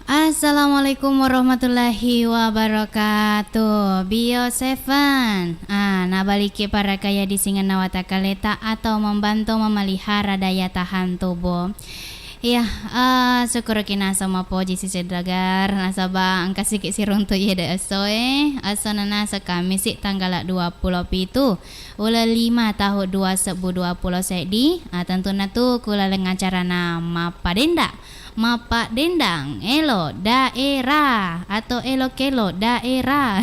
Assalamualaikum warahmatullahi wabarakatuh. Bio Seven. Nabaliki para kaya di singan nawata kaleta atau membantu memelihara daya tahan tubuh. Iya, syukur kina sama poji si sedragar nasaba angka sikit si runtu ye da asoe asana sa kami si tanggal 27 ula 5 tahun 2020 sedi tentu na tu kula lengan cara nama padenda mapa dendang elo daerah atau elo kelo daerah.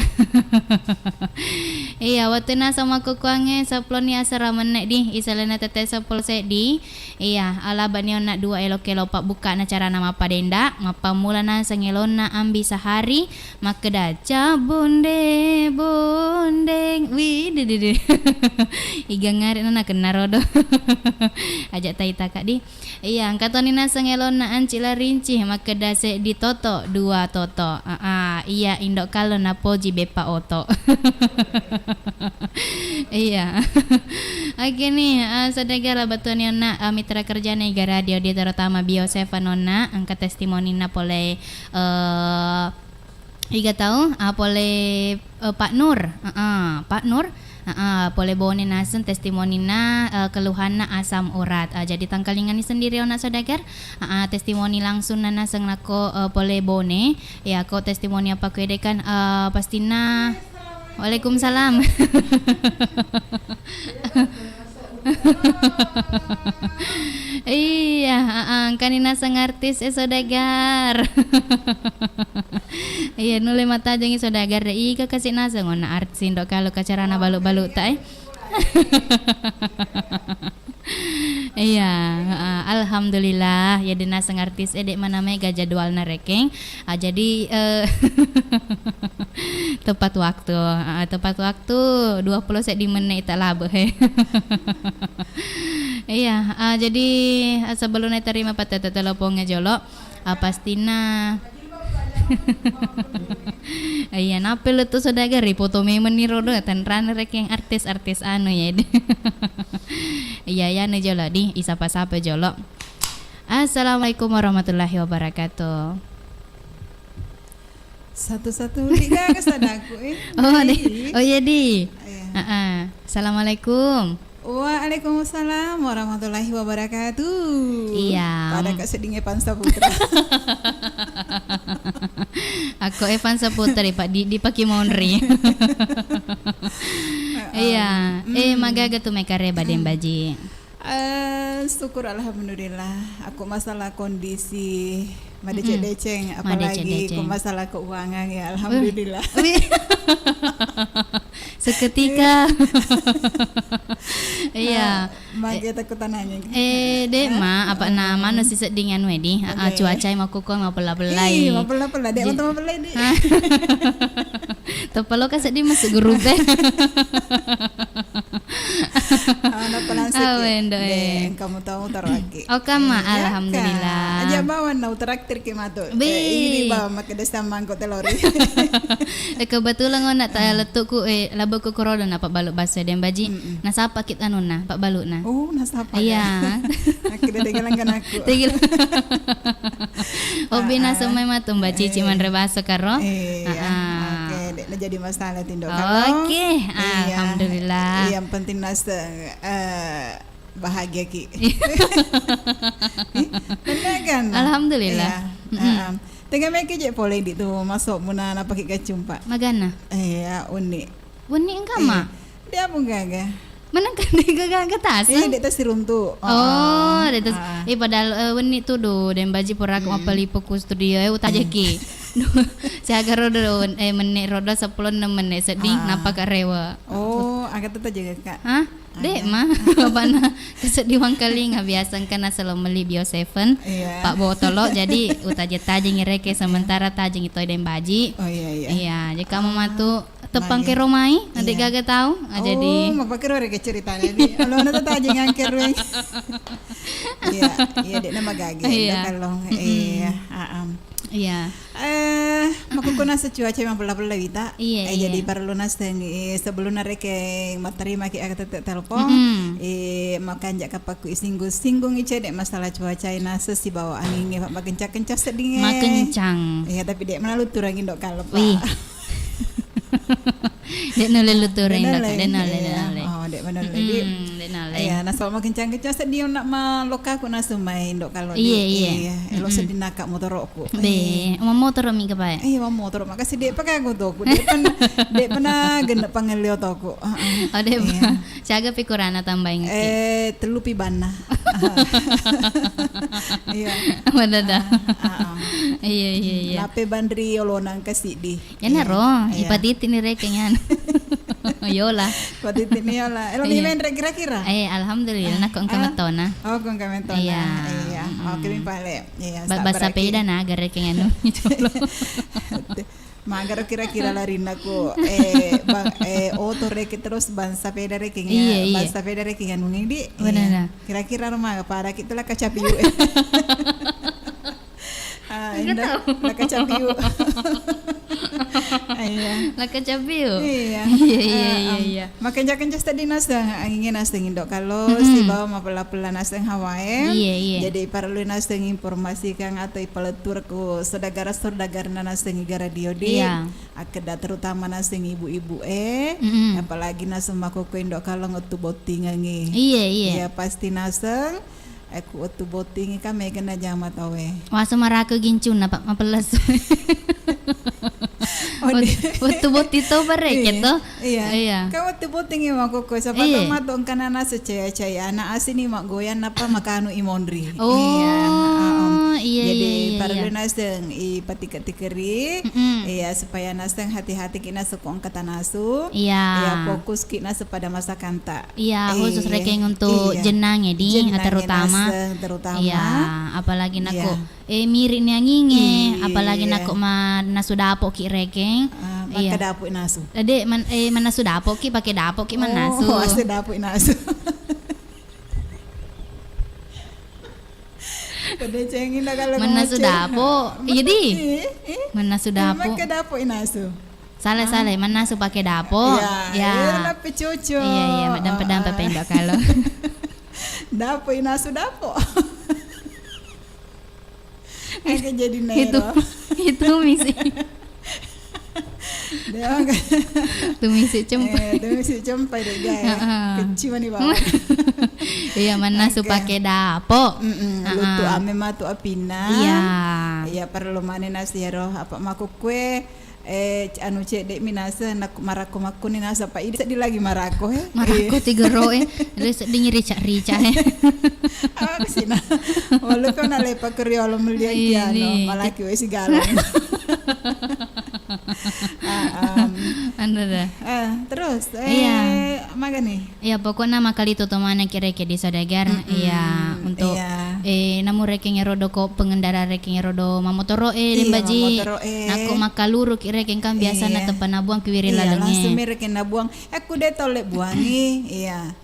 Iya waktu na sama kukuange saploni asara menek di isalana tete sapol sedi. Iya ala banyo nak dua elo kelo pak buka na cara nama padenda mapa mula na sengelon na ambi sehari maka daca bonde bondeng wi de iga ngari na kena rodo. Ajak taita kak di. Iya angkatoni na sengelon na ancil rinci maka dase di toto dua toto iya indok kalau na poji bepa oto. Iya. Oke nih sadagara batuan yang nak mitra kerja negara radio di terutama Bio Seven nona angkat testimoni na pole iga tahu pole Pak Nur Pak Nur boleh bone nasen testimoni na keluhan na asam urat. Jadi tangkalingan ni sendiri ona saudagar testimoni langsung na naseng nako boleh bone ya ko testimoni apa kedekan pastina. Waalaikumsalam. Iya, kanina sang artis saudagar. Iya nule mata jangi saudagar dai ka kasih nasa ngona artis indok kalau kacarana balu-balu ta Iya, alhamdulillah ya dina sang artis edek mana mega jadwalna rekeng. Jadi tepat waktu 20 set di menit tak labeh. Iya, jadi sebelumnya terima patata teleponnya jolo pastina. Iya napel itu saudagar foto memang ni rodo tenran rekeng artis-artis anu ya. Iya ya ne jolo di isapa-sapa jolo. Assalamualaikum warahmatullahi wabarakatuh. Satu-satu tiga kesadaku Oh iya di. Assalamualaikum. Waalaikumsalam warahmatullahi wabarakatuh. Iya. Pada Kak Seding Evan Saputra. Aku Evan Saputra Pak di Paki Monri. Iya. Magaga tu mekare baden baji. Syukur alhamdulillah. Aku masalah kondisi madeceng apalagi aku masalah keuangan ya alhamdulillah. Seketika. Iya. Mage takut tananya. Dek ma apa nama nu sisek dengan wedi. Cuaca mau kukuh mau pelai-pelai. Mau pelai-pelai dek mau pelai di. Tepelo kasih di masuk guru teh. Anak pelantik. Kamu tahu taraki. Oh kama alhamdulillah. Aja bawa nau traktir kimato. Ini bawa makadesta mangkok telur. Kebetulan ngona tak letukku labo ku korodo na pak baluk basa den baji. Nasapa kit anu na pak baluk na. Oh nasapa. Iya. Akhirnya degelan aku. Obi na semai matum baci ciman rebasa karo. Oke, dek jadi masalah tindo kalau. Oke, alhamdulillah. Yang penting nas bahagia ki. Benar kan? Alhamdulillah. Tengah mereka je boleh di tu masuk muna nak pakai kacung pak. Magana. Ya unik. Unik enggak mak? Dia pun gaga. Mana kan dia gaga tas? Dia tas runtuh. Dia tas. Padahal unik tu do dan baji porak mapali fokus studio utajaki. Saya agar roda menit roda 10 menit sedih napa kak rewa. Oh, agak tetap jaga kak. Hah? Dek mah bana kesedihan kali ngabiasan kana selalu meli Bio Seven. Pak botolo jadi utaje tajing reke sementara tajing itu den baji. Oh iya. Iya, jika kamu matu tepang ke romai nanti gaga tahu. Jadi mau pakai reke ceritanya di. Kalau nanti tajing angker we. Iya, dek nama gaga. Kalau iya. Iya. Maka aku kuna secuaca memang belah-belah wita. Iya, Jadi perlu nasdeng sebelum nareke materi maki agak telepon. Makan jak kapaku singgung icedek masalah cuaca nase si bawa angin pak makencang-kencang sedingin. Makencang. Iya tapi dek mana lu turangin dok kalau pak. Wih. Dek nole luturin dok. Dek nole. Oh dek mana lagi. Dek nole. Iya, nasol makencang-kencang sedih nak maloka aku nasu main dok kalau Iya. Elo sedih nakak motorku. Be, motor mi ka ba? Iya motor makasih dek pakai aku tuh. Dek pernah genep panggil aku. Oh dek. Siaga pikurana tambahin. Telupi bana. Iya. Mana dah? Iya. Lape bandri olonang kasih di. Ya naro, ipatitin ni rekengan. Yola. Patitin niya lah. Elo ni main kira-kira. Alhamdulillah nak kong kamatona. Oh kung kamentona. Iya. Oke mi pale. Iya. Basa peda na agar rekengan. Magar kira-kira larin ako auto reke terus bansa peda reking Iya. bansa peda reking nungin di Benar. kira-kira rumah para kita lah kacapiu indah lah kacapiu Laka cabiu. iya makan tadi nasang angin nasang indok kalau si bawa mapela-pela nasang Hawaii Iya. jadi perlu nasang informasikan atau ipeletur ku saudagar na nasang iga radio di akeda terutama nasang ibu-ibu apalagi nasang makuku indok kalau ngutu boting angi Iya. pasti nasang aku utu boting kami kena jamat awe Waso marako gincun na mapelas. Waktu botito barek to. Iya. Kau utu boting ima koko sapato matong kanana secaya anak asin ima goyan apa makanu imondri. Iya. Jadi perlu naseng patika-tikeri supaya naseng hati-hati kina sekong kata nasu. Iya. Fokus kina pada masa kanta. Iya, khusus rekeng untuk jenang di terutama. Iya, apalagi nako mirip ni anginge, apalagi nako nasu dapok ki rekeng. Maka dapok nasu. Ade mana nasu dapok ki pakai dapok ki mana nasu. Oh, ase dapok nasu. Kada cengin kalau mana sudapo. Iya di. Mana sudapo. Maka dapok nasu. Salah, mana nasu pakai dapo. Ya. Tapi cucu. Iya, madam pendok kalau. Dapo inasu dapo. Agak jadi nero. Itu misi. Itu misi cempai. Itu misi cempai deh guys. Kecil nih bawa. Iya mana nasu pakai dapo. Lutu ame matu apina. Iya perlu mana nasi roh apa maku kue. Anu cek dek minasa nak marako makuni nasa pa ini sedih lagi marako marako tiga roe sedih rica kesina walau kau nalepa kriolo melihat kiano malaki wesi galon anda terus maga nih pokoknya makali itu mana kira-kira di saudagar untuk namu rekengnya rodo ko pengendara rekengnya rodo mamotoro limbaji naku makaluru rekeng kan biasa na tempat nabuang kiwiri lalenge langsung mereken nabuang aku deh tolek buangi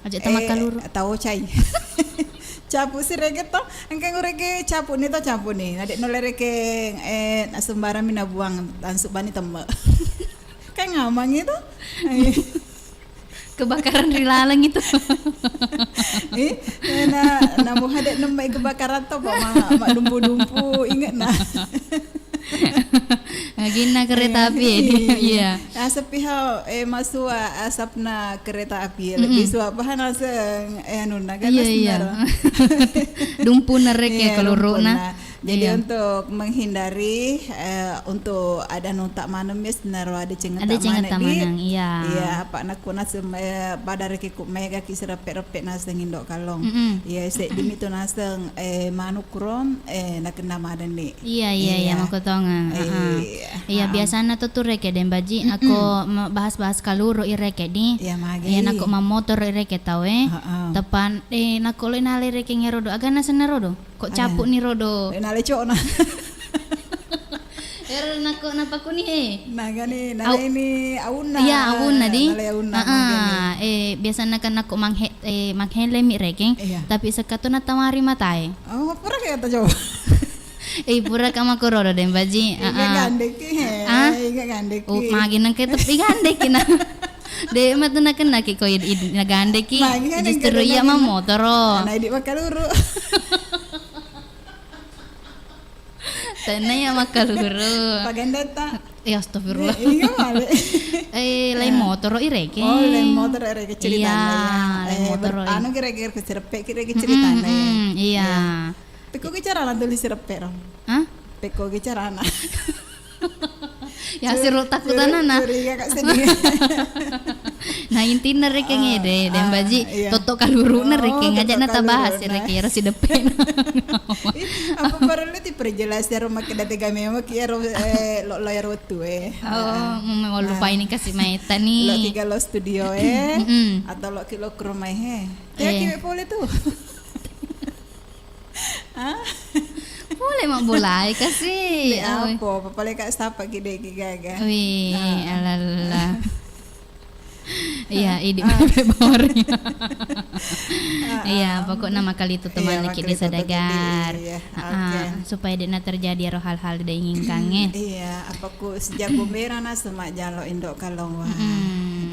aja makaluru tahu cai capu si reke to engkang reke capu nih to capu nih adik nole reke sembarang mina buang langsung bani temme kayak ngamang itu kebakaran di laleng itu namu hadek nembai kebakaran to mak dumpu ingat nah Gina kereta api iya. Asap pihau masuk asapna kereta api lebih suapahan aseng nuna kan iya. Dumpu nerek kalau runa. Jadi untuk menghindari untuk ada nuntak manam mes naro ada cengat manang iya apa nak kuna pada reki ku mega ki serapet-repet naseng indok kalong iya se dimito naseng manuk krom nak kena madan ni iya makotongan iya biasanya tuh reke den baji aku bahas kaluru ireke di iya nak mamotor ireke tahu tepan nak lo nale reke ngerodo agana senerodo kok capuk ni rodo nale cok na nako napa ko ni naga ni nale ni auna iya auna di nale auna biasa kan ako manghele mi rekeng tapi sekato na tamari matay pura kaya ta coba pura ka makorodo den baji gandek Ingat gandek. Magin nang kita tepi gandek kina. De mah tu nak kena ki ko na gandek ki. Justru iya mah motor. Nah, di makaluru. Tanah ya makaluru. Pagandata. Ya astagfirullah. Iya male. Lain motor ireke. Oh, lain motor ireke ceritanya. Iya, lain motor. Anu kira-kira keserepek kira-kira ceritanya. Iya. Peko ke cara tulis serepek ro. Hah? Peko ke cara na. Ya siru takutan na. Curiga kak sedih. Nah inti nereke ngede dan baji toto kaluru nereke ngajak nata bahas nereke harus si depen. Apa perlu diperjelas ya rumah kita tiga memo kia lo layar waktu Oh mau lupa ini kasih maeta nih. Lo tiga lo studio atau lo kilo ke rumah ya kira boleh tuh. Boleh mak boleh kasih. Apa boleh kak sapa gede gaga. Wih alala. Iya, ini memori. Iya, pokoknya nama kali itu teman lagi di sadagar. Supaya dena terjadi hal-hal tidak inginkan Iya, apa ku sejak bumera na semak jalo indok kalong wah.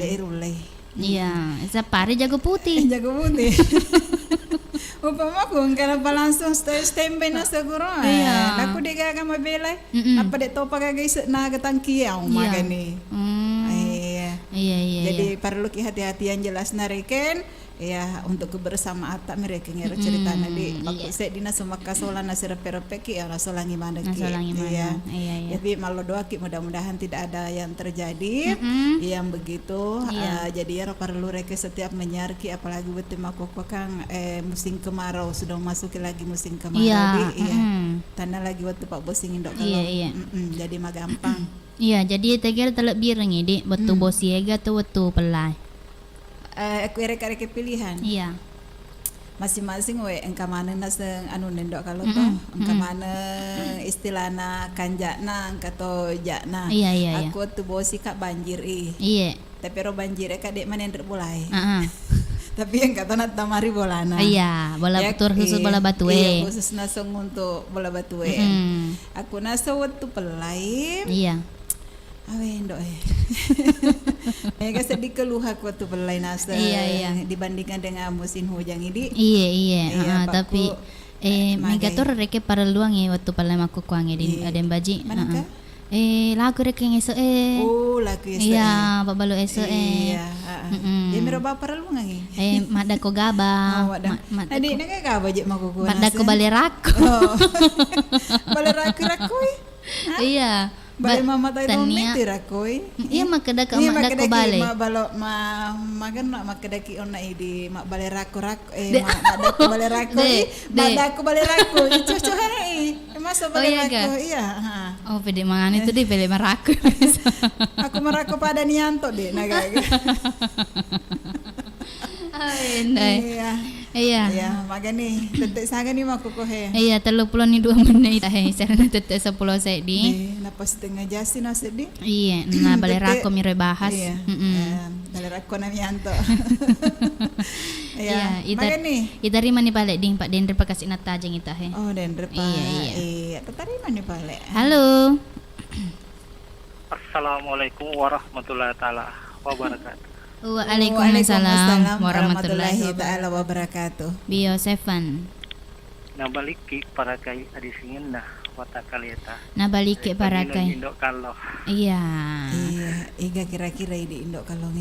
Dairulai. Iya, sapari jago putih. Jago putih. Upama ko kenapa langsung standby na siguro. Iya. Aku diga ka mabela. Apa dek topa kagay na gatangki ang magani. Iya. Jadi perlu hati-hatian jelas nariken ya untuk kebersamaan tak mereka ngira cerita nanti aku saya dina semua kasolan nasi repek ya rasolangi mana ki iya. Jadi malu doa ki mudah-mudahan tidak ada yang terjadi yang begitu jadi ya perlu reke setiap menyarki apalagi betul makoko kang musim kemarau sudah masuk lagi musim kemarau tanah lagi waktu Pak Bos ingin dok kalau jadi mah gampang. Iya, jadi tegel telek bireng ini betul bos siaga tuh betul pelai. Aku reka pilihan. Iya. Masing-masing we engka mana nas anu nendok kalau toh engka mana istilahna kanjana engka to jakna. Iya. Aku tuh bosi kak banjir Iya. Tapi ro banjir kak dek mana ndek bolai. Tapi yang kata nak tamari bolana. Iya, bola betul khusus bola batu Iya, khusus nasong untuk bola batu Aku naso waktu pelai. Iya. Awen dok mereka sedih keluh aku tuh pelai nasa dibandingkan dengan musim hujan ini. Iya. Tapi mereka tuh reke para luang waktu pelai maku kuang di ada baji. Manakah? Lagu reke ngeso lagu esok. Iya, babalu esok Iya. Ya mero ba para luang madako gaba. Adik nak gaba je maku kuang. Madako balerako. Balerako. Iya. Bale mama tayo meter akoy. Iya makadaka madako bale. Magan makadaki ona di mak bale rako madako bale rako. Madako bale rako. Cucu hai. Masa bale rako. Iya, Oh, pede mangan itu deh pede marako. Aku marako pada nianto deh nagaga. Iya, magani. Tetek saga ni maku kohe. Iya, 32 menit sarana tetek 10 sedi. Napa setengah jasi na sedi? Iya, nah bale rako mire bahas. Bale rako na mianto. Iya, magani. Itarima ni pale ding Pak Dendre pakasih natajeng ita he. Oh, Dendre Pak. Iya, tarima ni pale. Halo. Assalamualaikum warahmatullahi taala wabarakatuh. Waalaikumsalam warahmatullahi taala wabarakatuh. Bio Seven. Nabaliki para kai adisingin nah wata kalieta. Nabaliki para kai. Indok kalau. Iya. Iga kira-kira di indok kalau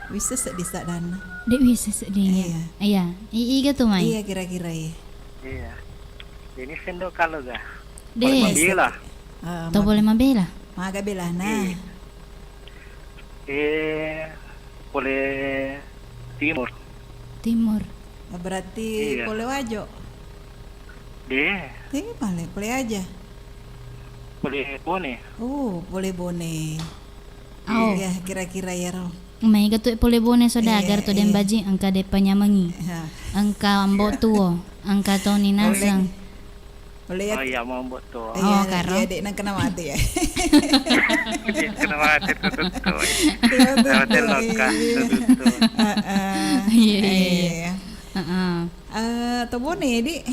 bisa sedih sadana. Dek bisa sedih. Iya. Iga tuh mai. Iya kira-kira Iya. Ini sendok kalau ga. Dek. Bila. Tuh boleh mabela. Maga bela nah. Boleh timur. Berarti boleh wajo. Boleh aja. Boleh bone. Boleh bone. Iya, kira-kira ya ro. Mai gatu boleh bone sodagar to den baji angka de panyamangi. Angka ambo tuo, angka toni nasang. Boleh ya. Oh iya mau buat tuh. Karo. Iya, dek nang kena mati ya. Kena mati tuh. Hotel lokal tuh. Iya. Tobone di.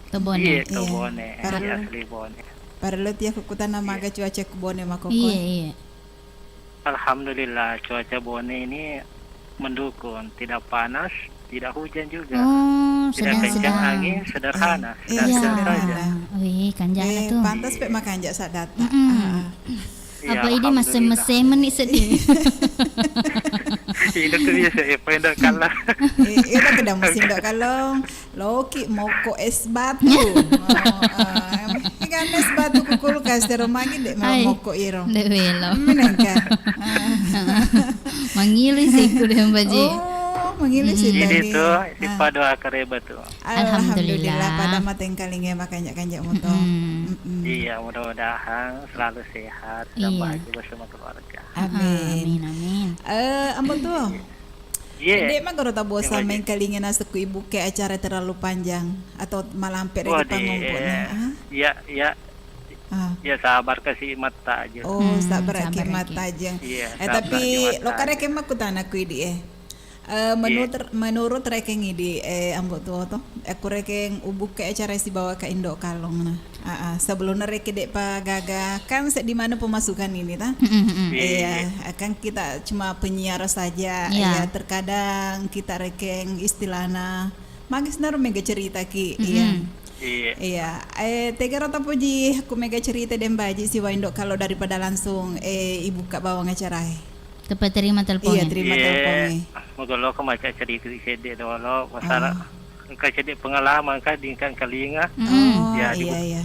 Tobone. Iya, tobone. Asli bone. Paralot ya kukutana maga cuaca kubone makoko. Iya. Alhamdulillah cuaca Bone ini mendukung, tidak panas, tidak hujan juga. Oh, Tidak kencang sedang-sedang. angin, sederhana, Iya, sedang saja. sederhana. Wih, kanjana tuh. Pantas pe makanja sak data. Ya, Apa ini mesem-mesem nih sedih. Itu tuh biasa, pendak kalah. Ida kada musim dak kalong loki moko es batu. Ikan es batu ku kulkas di rumah gede Ay. moko iro. Dek welo. Menengka. Mangilis iku deh baji. Oh, mengilis sih Ini tadi. tuh si doa kareba tuh. Alhamdulillah. Pada mata yang kalingnya makanya kanjak moto. Iya, mudah-mudahan selalu sehat dan Iya. bahagia bersama keluarga. Amin. Amin. Ambo tuh. Iya. Dek mah kalau tak bosan main kalingnya naseku ibu ke acara terlalu panjang atau malah hampir di pangumpulnya. Ya, sabar kasih mata aja. Oh, sabar sabar kimat lagi. aja. Iya, Tapi sabar lo karek emak kutana ku idi menurut rekeng idi ambo tuh aku rekeng ubuk ke acara si bawa ke Indo Kalong nah. Sebelumnya reke dek pagaga kan di mana pemasukan ini ta? Iya, kan kita cuma penyiar saja. Iya. Ya, terkadang kita rekeng istilahna magis naruh mega cerita ki. Iya. Iya, tega rata puji aku mega cerita dan baji si Waindo kalau daripada langsung ibu kak bawang acara. Tepat terima teleponnya. Iya, terima teleponnya. Magalo ko maca cerita di sede dolo masalah kacede pengalaman kan di kan kalinga. Oh, Ya, iya.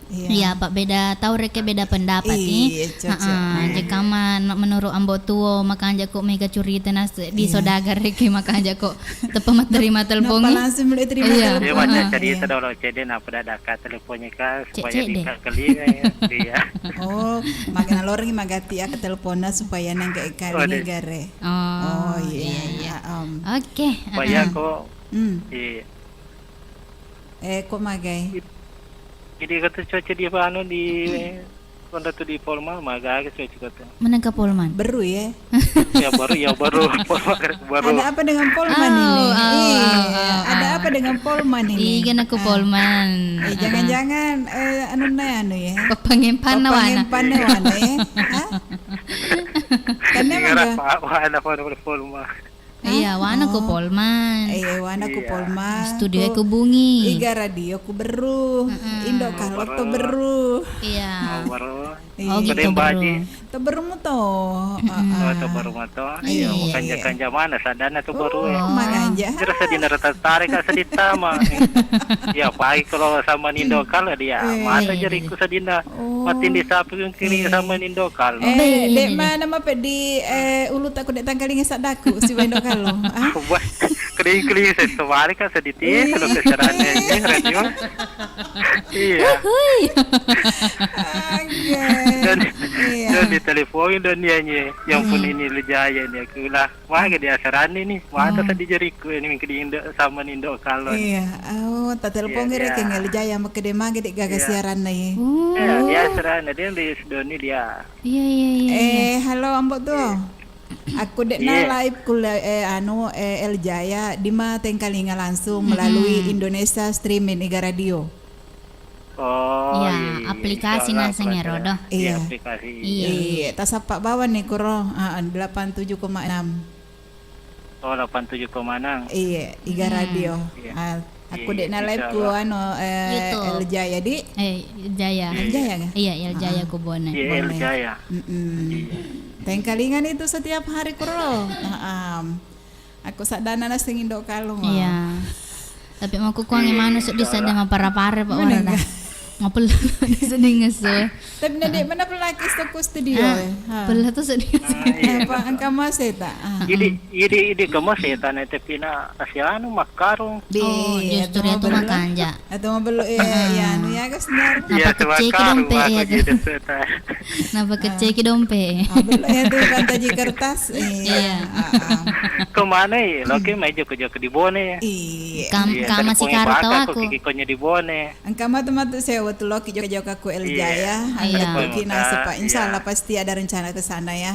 Iya, Pak beda tahu reke beda pendapat Iya, cocok. jika menurut ambo tuo maka anja kok mega curita nas di sodagar reke maka anja kok tepat terima Napa teleponnya. langsung mulai terima Iya. Dia telepon. maca cerita dolo cede na pada daka teleponnya kan supaya Cek di deh. kan kalinga ya. Iya. Oh, makanya lorong magati ke teleponnya supaya nang ke kali gare. Oh, iya. Oke. Supaya kok iya. Kok magai? Jadi kata cuaca di anu di kontra tu di Polma maga ke cuaca kata. Mana ke Polman? Beru ya. Ya baru baru. Ada apa dengan Polman ini? Ada apa dengan Polman ini? Iya aku Polman. Jangan-jangan anu ya. Pepangimpan na wana. Wana ya. Karena Ngara maga. pa ano Polma. Iya, wana ko Polman. Wana ku Polman. Studio ku bungi. Iga radio ku beru. Indo kalau to beru. Iya. Baru. Oh gitu Kadang bro. baji. To beru mo to. To baru mato. Iya, kanja mana sadana to baru. Maganja. Kira sa dinarata tarik sa ditama. Ya, pagi kalau sama Nindo kala dia. Mata jari ko sa dina. Matindi sapi yung kini sama Nindo kala. Dek mana ma pedi ulut aku dek tangkaling sadaku si Wendo kalau. Kering-kering sa sumari ka sa diti. Kalau kesarannya ini radio. Iya. Dan diteleponin dan nyanyi yang pun ini lejaya nih aku lah wah dia sarani nih mata tadi jariku ini mungkin sama Nindo kalau iya tak telepon kira ke ngeljaya make de mage de gaga siaran na ye dia sarana dia di Doni dia Iya. Halo ambo tuh aku dek na live El Jaya di ma tengkalinga langsung melalui Indonesia Streaming Iga Radio. Oh iya, aplikasi nasanya rodo. Iya, aplikasi. Iya, tasapak bawah nih kuro 87,6. Oh 87,6. Iya, Iga Radio. Aku dek na live ku El Jaya di. Jaya. Jaya kan? Iya, El Jaya ku Bone. Iya, El Jaya. Tengkalingan itu setiap hari kuro. Aku sadana na sing Indo Kalong. Iya. Tapi mau ku kuangi manus di sada mapara-pare Pak ora dah. Ngapel sedih ngeso. Tapi nadek mana pelaki stoko studio. Pela tuh sedih. Apa angka maseta? Ini kamu setan tapi na asiano makarong. Oh, justru itu makanja. Atau mau belum ya anu ya guys benar. Iya, Napa kecil ki dompe ya. Napa kecil ki dompe. Belum ya tuh bantaji kertas. Iya. Kemana ya? Loke meja kerja di Bone. Iya. Kam masih karo tahu aku. Kikonya di Bone. Angka matu-matu saya waktu loki jauh-jauh aku El Jaya. Angka kina sepa insyaallah pasti ada rencana ke sana ya.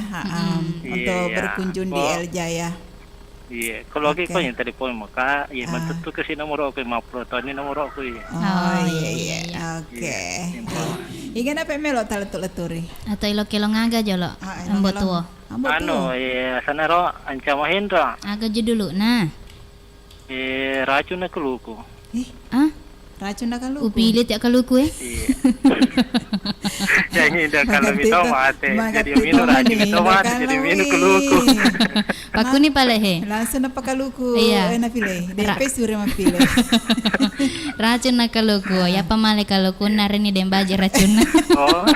Untuk berkunjung di El Jaya. Iya, kalau lagi Oke. kau yang telepon maka, iya mantut tuh ke si nomor aku 50 tahun ini nomor aku ya. Oh iya iya, iya. Oke. Iya, Ikan apa melo taletul-leturi? Atau ilo kelo ngaga jolo. Ambo tuo. Ambo Anu, tuo. sana ro anca Mahendra, Aga je dulu nah. racun na keluku. Ih, Ah, racun nak lu. upilit ya kaluku eh. Iya. Jadi dah kalau Makati minum to- mate, makati jadi minum to racun mani, itu mate, dah jadi kalau minum wi. keluku. Paku ni pala he. Langsung na pakaluku. Iya. Na pilih. DP sure ma pilih. Racun na kaluku. Ya pamale kaluku narini dem baje racun. Oh.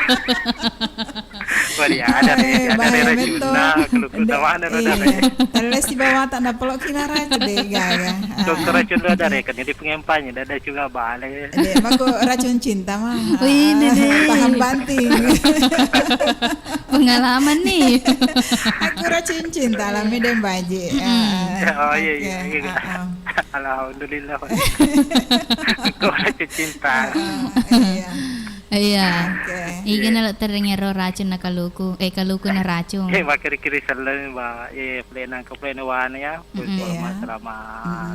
Wah, dia ada deh, ada deh racun na keluku sama ada Iya. deh. Teles di bawah tak na pelok kina racun deh gaya. Dokter racun ada deh, kan jadi pengempanya, ada juga balik. Dek, mako racun cinta mah. Wih, Dede. Tahan banting. Pengalaman nih. Aku racun cinta alami dem baje. Oh iya iya. Oke, iya. ah, Alhamdulillah. Kau racun cinta. Iya. Iya. Oke. Iya na lo terengero racun na kaluku. Kaluku na racun. Makiri-kiri selain ba, plena ke plena wana ya, Iya. selama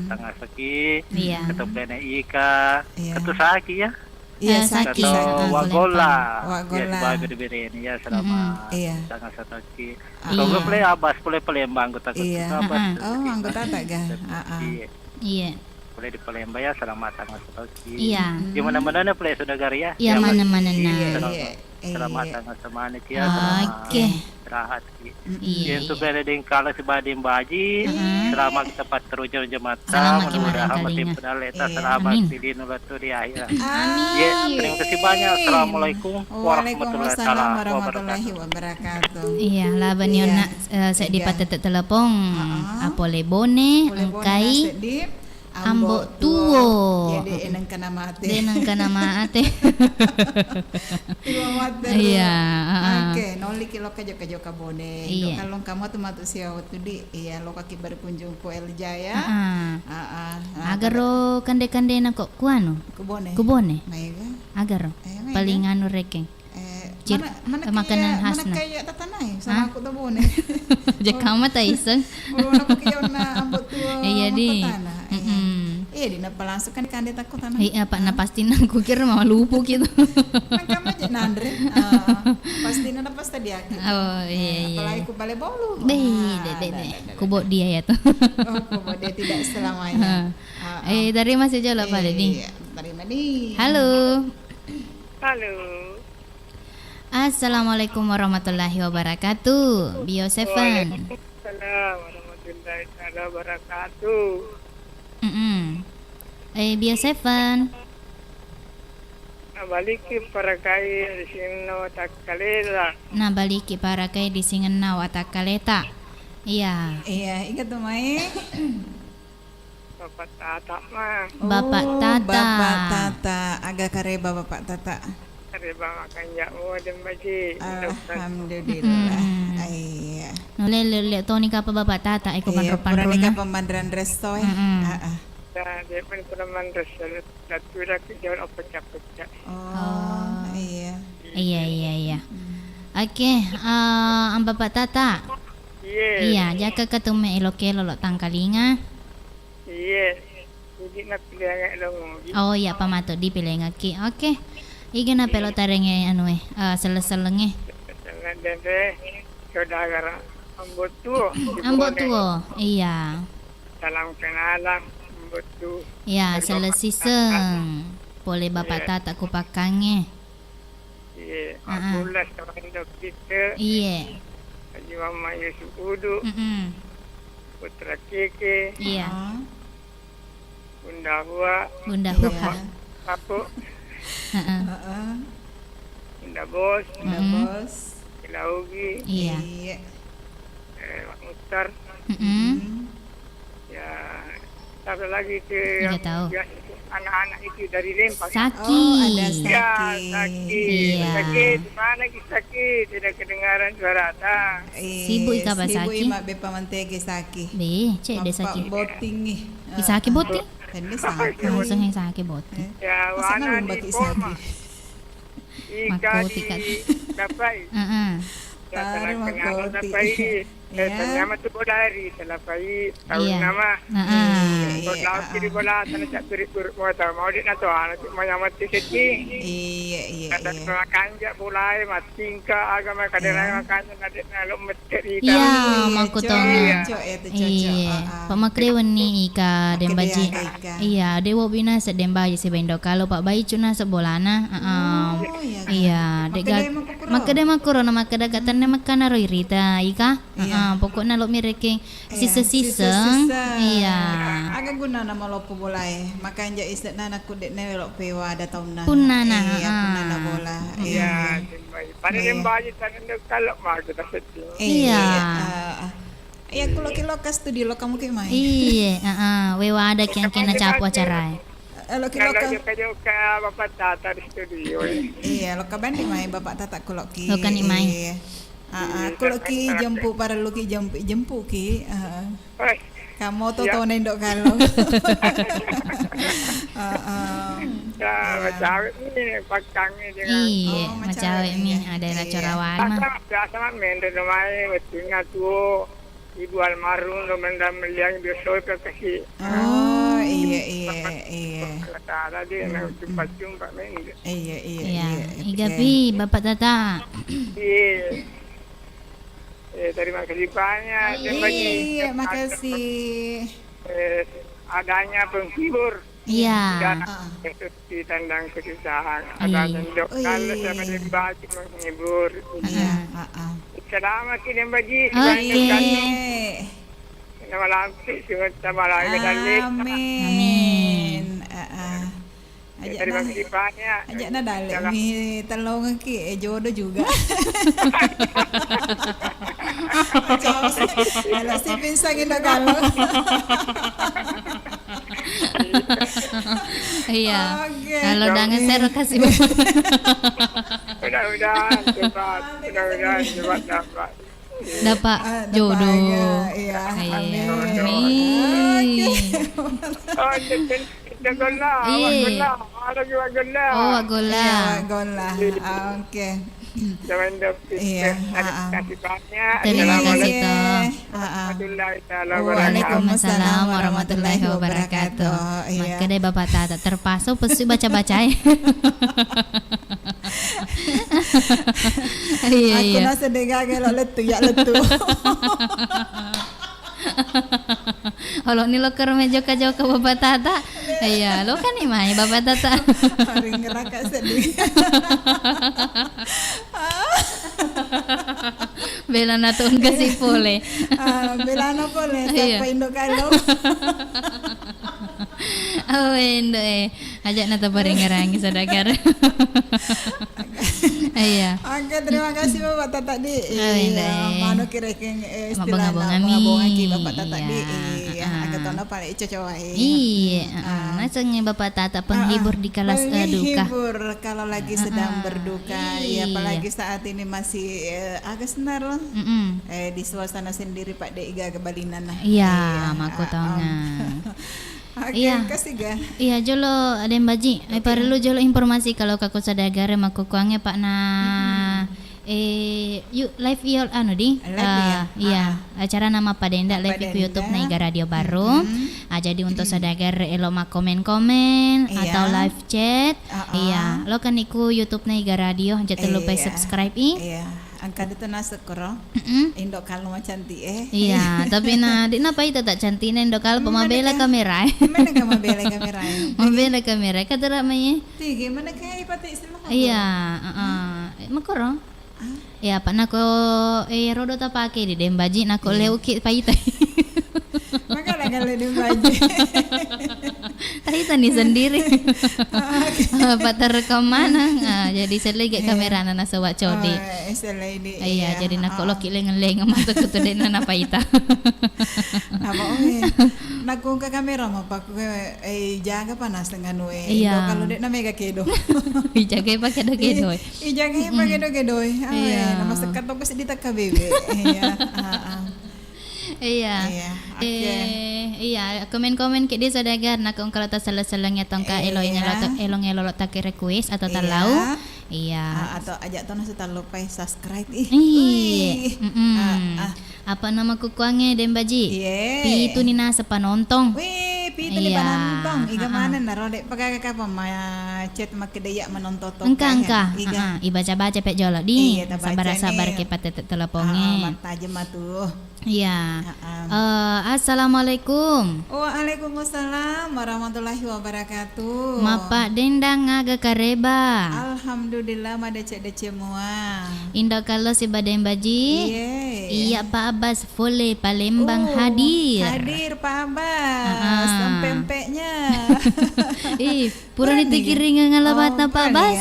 tengah saki, Iya. atau plena ika, Iya. atau saki ya, Iya Saki. sakit. atau Aku wagola, Wagola. ya sebagai diberi ini ya selama Iya. tengah saki. Iya. Kalau play abas, play Palembang, kita Iya. abas. Oh, anggota tak ga? Iya, Iya. play di Palembang ya selama tengah saki. Iya. Di mana-mana nih play saudara ya. Iya mana-mana Iya, na. iya. Selama Iya. tengah semana ya, selama Oke. istirahat. Iya. Yang tu bereding kala sebadim baji, selama kita pat terujung jematan, Selamat mudah-mudahan kemarin masih kalinya. pedaleta Iya. selamat Amin. di nulatur di akhir. Amin. Ya, terima kasih banyak. Assalamualaikum warahmatullahi Waalaikumsalam wabarakatuh. warahmatullahi wabarakatuh. Iya, laban yon Iya. nak saya di Iya. patetet telepon. Apole bone, Boleh engkai, sedip. ambo tuo. Jadi eneng kena mati. Denang kana maate. Tuo mati. Iya, Oke, noli kilo kejo kabone. Iya. Kalau kamu tuh matu siaw tuh di, iya lo kaki berkunjung ku El Jaya. Agar ro kande-kande na kok kuano. Kubone. Kubone. Maiga. Agar ro. Maiga. Paling anu rekeng. Cir- mana makanan khas mana na. kayak tatanay sama aku tuh bone. Jakama ta iseng. Mana aku kayak na ambot tuh. Iya di. Tanah. Iya di napa langsung kan kande takut tanah. Iya, apa na pasti nang kukir mau lupu gitu. Nang kama aja nandre. Pasti nana pas tadi aku. Oh iya iya. Apalagi ku bale bolu. Deh. Kubo dia ya tuh. Oh, ku dia tidak selamanya. Dari Mas Jolo Pak Dedi. Iya, terima nih. Halo. Halo. Assalamualaikum warahmatullahi wabarakatuh. Bio Seven. Waalaikumsalam warahmatullahi wabarakatuh. Bio Seven. Nabaliki para kay sino takkalera. Nabaliki para kay di singenaw at akaleta. Iya. Iya, ingat tuh Mai. Bapak tata mah. Bapak Tata. Bapak Tata, agak kareba Bapak Tata. Kareba makan jamu dan baji. Alhamdulillah. Iya. No lele Tony ka pa Bapak Tata ay Iya, kupan-rupan pura ron nika na. pemandaran resto. Dia pun pernah resel. Datura kejar apa capek. Oh, iya. Iya. Oke, ang Bapak Tata. Iya, jaka katume ilokelo lo tangkalinga. Iya. Hindi na pilihan lang mo. Oh iya pamato di pilengaki. Oke. Iga na pelo tarenge selesel-selenge. Jangan dede. Saudara ambot tuo. Ambo tuo. Iya. Salam kenalan ambot tuo. Iya, selesiseng. Pole Bapak Tata kupakange. Iya. Akulah sa kandok kita. Iya. Haji Mama Yusuf Udu. Putra Keke. Iya. Bunda Hua. Bunda Huha. Papu. Heeh. Bunda Bos. Udah bos. Ilaugi. Iya. Iya. Mak Mukhtar. Ya. Satu lagi itu Tidak tahu. ya, anak-anak itu dari Lempang. Saki. Oh, ada Ya, Saki. sakit. Iya. Sakit. Di mana kita sakit? Tidak kedengaran suara ta. Sibuk ika ba Sibuk Saki? ima bepa mantege Saki. Be, cek deh Bapak Saki. boting nih. Isaki boti? Ini Saki. Langsung yang Saki boti. Ya, Masa wana ngalumba di ki Poma. Saki? Ika Makuti di kan. Dapai. Heeh. terima kasih. Nama tu bolari selapai tahu nama. Bola kiri bola tanah cak beri buruk motor mau di nato anak mau yang mati sedih. Iya. Ada makan jak bola mati ke agama kadang makan ada nalo mesti. Iya, maku tonga. Iya, pamakre wani ika dembaji. Iya, dewo bina sedembaji si bendo kalau pak bayi cuna sebolana. Iya, dega makade makurona makada katane makana roirita ika. Pokoknya lo mireke sisa-sisa. Iya. Agak guna nama lo boleh. Makanya istet nana kudet newe lo pewa ada tahun nana. Punana. Iya, punana bola. Iya. Pada dembaji tangan kalau mau kita sedih. Iya. Iya, kalau kilo kas studi lo kamu kayak main. Iya, wewa ada yang kena capu acara. Lo kilo kas. Kalau bapak tata di studio. Iya, lo kaban di main bapak tata kalau ki. Lo kan di main. Kalau ki jempu para lu ki jempu ki. Kamu tuh tahu nendok kalau. Macawet ni pakangnya dengan. Iya, macawet ni ada racorawan mah. Biasa mah mende domai betina tu ibu almarhum do menda meliang biasa ke kasih. Oh, iya. Kata dia nak jumpa mende. Iya. Igapi Bapak Tata. Iya. Terima kasih banyak. Iya, makasih. Adanya penghibur. Iya. Seperti tandang kesusahan. Adanya dok kalau sama dembaji menghibur. Iya. Selamat ini baji. Oke. Nama lampi sungai sama lagi dalil. Amin. Terima kasih banyak. Ajak na dalek mi tolong ki jodoh juga. Kalau si pinsang ina kalau. Iya. Kalau dangan saya kasih. Mudah-mudahan cepat dapat. Dapat jodoh. Iya. Amin. Oh, Gola. Oh, gola. Oke. Jangan dapat. Iya. Kasih banyak. Terima kasih toh. Waalaikumsalam warahmatullahi wabarakatuh. Maka deh Bapak Tata terpaksa pasti baca-baca ya. Aku nasa dengar kalau letu. Kalau ni lo ke meja jauh ke Bapak Tata. Iya, lo kan imai Bapak Tata. Hari ngeraka sedih. Bela na tuon kasi pole. Bela na pole. Siapa Indo kalau. Oh, Indo ajak na tabaring-rangi sadagar. Iya. Oke, terima kasih Bapak Tata di. Mano kira-kira istilah mabunga-bunga Bapak Tata di. Agak tono paling cocok. Iya, nasangnya Bapak Tata penghibur di kala duka. Penghibur kalau lagi sedang berduka, ya apalagi saat ini masih agak senar loh. Di suasana sendiri Pak Deiga kebalinan. Iya, maku tonga. Iya, kasih ga. Iya, jolo ada yang baji. Perlu jolo informasi kalau kaku sadagare maku kuangnya Pak na. Yuk live yol anu di. Iya, acara nama Padenda live di YouTube na Iga Radio Baru. Jadi untuk sadagar elo mak komen atau live chat. Iya, lo kan iku YouTube na Iga Radio. Jangan lupa subscribe Iya. Angka itu nasa koro, Indo kalau macam cantik Iya, tapi di napa itu tak cantik Indo kalau pemabela kamera. Mana kamu mabela kamera? Mabela kamera, kata ramai. Tiga mana kayak ipati istilah? Iya, makoro. Ya, pak nako rodo tak pakai di dembaji nako leuki paita. Maka kalau di baju. Paita nih sendiri. Pak terekam mana? Jadi selagi kamera nana sewa codi. Iya, jadi nako loki leng-leng mata kutu deh nana paita. Apa nakung ke kamera mah pak jaga panas dengan we. Iya. Kalau dek namanya kedo. Jaga pakai do kedo. Jaga pakai do kedo. Iya. Nama sekat toko sedih tak kabebe. Iya. Iya, komen-komen ke dia sadagar nak kalau tak salah-salahnya tongka elong-elong tak request atau talau. Iya. Atau ajak tono sudah lupa subscribe ih. Iya. Apa nama kukuangnya Dembaji? Iya. Pi itu Nina sepanontong. Wih, pi itu di Iya. panantong. Iga mana naro dek pakai apa chat make deyak menonton. Engka. Ibaca-baca pek jolo di. Iya, ta baca Sabar-sabar nih. ke patet teleponnya. Mata aja mah tuh. Iya. Assalamualaikum. Waalaikumsalam warahmatullahi wabarakatuh. Mapa dendang aga kareba. Alhamdulillah mada cek mua. Indah kalau si Badem Baji. Iya Pak Abbas Fole Palembang hadir. Hadir Pak Abbas. Pempeknya. Pura ditikiring ngalabat na Pak Abbas.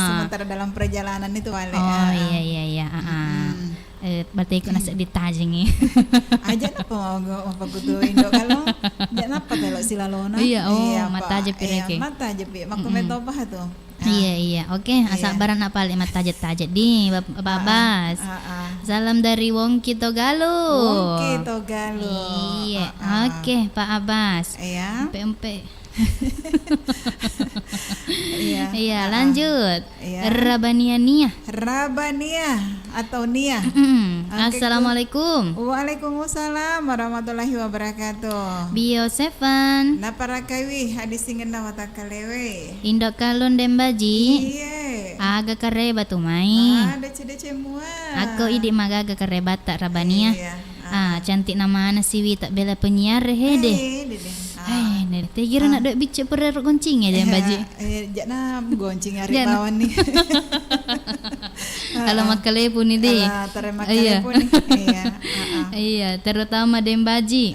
Sementara dalam perjalanan itu wale. Oh iya. Berarti ikut nasi ditajingi. Aja napa mau pakutu Indo kalau jangan apa kalau silalona. Iya, mata aja pireke. Mata aja pi. Maku metopah tuh. Iya. Oke, sabaran apa lima tajet di Bapak Abbas. Salam dari Wongki Togalo. Iya. Oke, Pak Abbas. Iya. Pempe. Iya. Lanjut. Iya. Rabania atau Nia. Assalamualaikum. Waalaikumsalam warahmatullahi wabarakatuh. Bio Seven. Naparakawi hadis singin watakalewe. Indok kalon Dembaji. Iya. Aga kareba tu mai. Ada cede mua. Aku idi magaga kareba tak Rabania. Iya. Cantik nama anak siwi tak bela penyiar hede. Tegira nak dek bicara pererok goncing ya Dembaji. Jangan goncing hari bawah nih. Kalau makale pun ini deh. Iya, terutama Dembaji.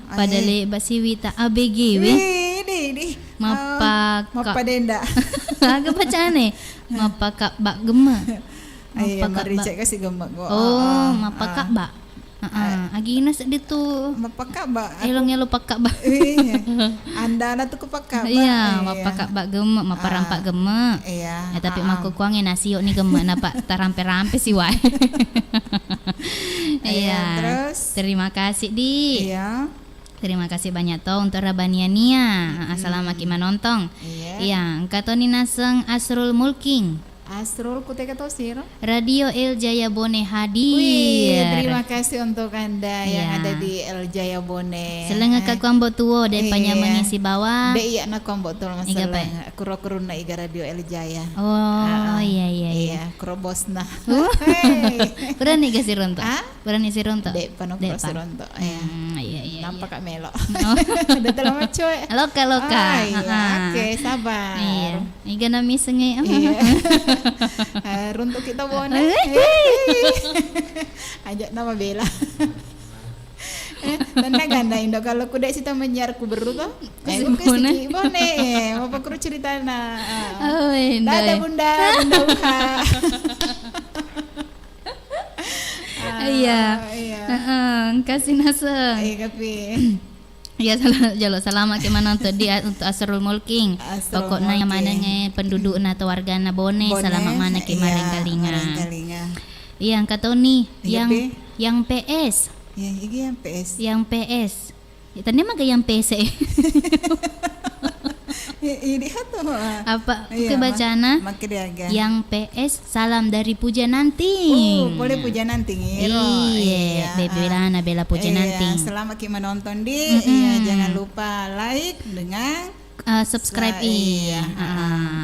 Pada le basiwi tak ABG we. Mapa denda. Agak bacane. Mapa kak bak gema. Iya, mari cek kasih gemak gua. Mapa kak bak. Agina sedih tuh. Mapa kak bak. Elongnya lupa kak bak. Anda tuh kepak bak. Iya, mapa kak bak gemak, mapa rampak gemak. Iya. Tapi maku kuangnya nasi yuk nih gemak napa tarampe-rampe sih wae. Iya. Terus terima kasih di. Iya. Terima kasih banyak toh untuk Rabania Nia. Assalamualaikum nonton. Iya, katoni naseng Asrul Mulking. Asrul kuteka tosir. Radio El Jaya Bone hadir. Terima kasih untuk Anda yang ada di El Jaya Bone. Selengah ka kuambo tuo dan panya mengisi bawah. Iya nak kuambo tuo masalah. Kuro-kuruna iga Radio El Jaya. Iya. Kuro bosna. Kurang nih kasih rontok. Kurang nih si rontok. Dek pano kuro si rontok. Iya. Nampak kak Melo. Udah terlalu cuy. Loka. Oke, sabar. Iya. Iga nami sengay. Runtuk kita Bone. Ajak nama Bella. Tanda ganda Indo kalau kuda sita menyiar ku beru tuh. Bone. Apa kru cerita na. Dadah bunda uha. Iya. Kasih nasa. Iya kapi. Ya selamat gimana untuk dia untuk Asrul Mulking. Pokoknya mana penduduk na atau warga na Bone selamat mana kemarin kalinga. Iya kata ni yang PS. Ya ini yang PS. Yang PS. Tadi mah yang PC. Ini tuh apa kebacana yang PS salam dari Puja Nanting. Boleh Puja Nanting. Iya, Bella Puja Nanting. Selamat kita menonton di. Jangan lupa like dengan subscribe.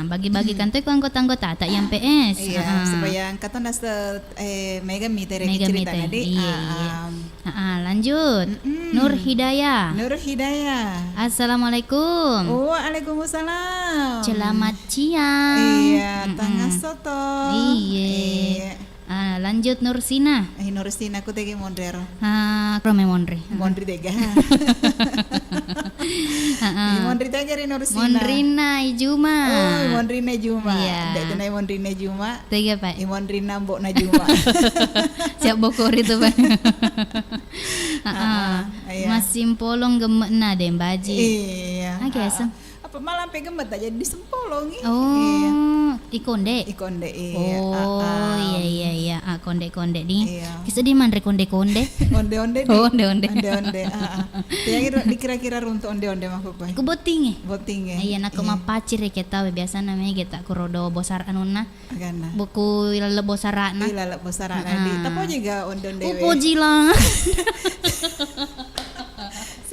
Bagi-bagi kan tuh anggota-anggota tak yang PS. Supaya kata nasa mega meter cerita tadi. Lanjut. Nur Hidayah. Assalamualaikum. Waalaikumsalam. Selamat siang. Iya, tengah soto. Iya. Lanjut Nursina. Nursina aku tegi mondre. Krome mondre. Mondre tega. Mondre tega ri Nursina. Mondrina Ijuma. Mondrina Juma. Iya. Dek tenai Mondrina Juma. Tega Pak. Mondrina Mbok na Juma. Siap bokor itu Pak. Masih polong gemek na Dembaji. Iya. Asam. apa malam pegemet aja disempolongi. Oh, ikonde. Ikonde Oh, iya. Konde di. Iya. Kisah di mana konde-konde? Onde-onde. Oh, onde-onde. Kira-kira runtuh onde-onde mah kok. Ku boting Boting ya. Iya, nak mah pacir kita biasa namanya kita kurodo bosar anuna. Agana. Buku ilale bosarana. Ilale bosarana di. Tapi juga onde-onde. Upoji lah.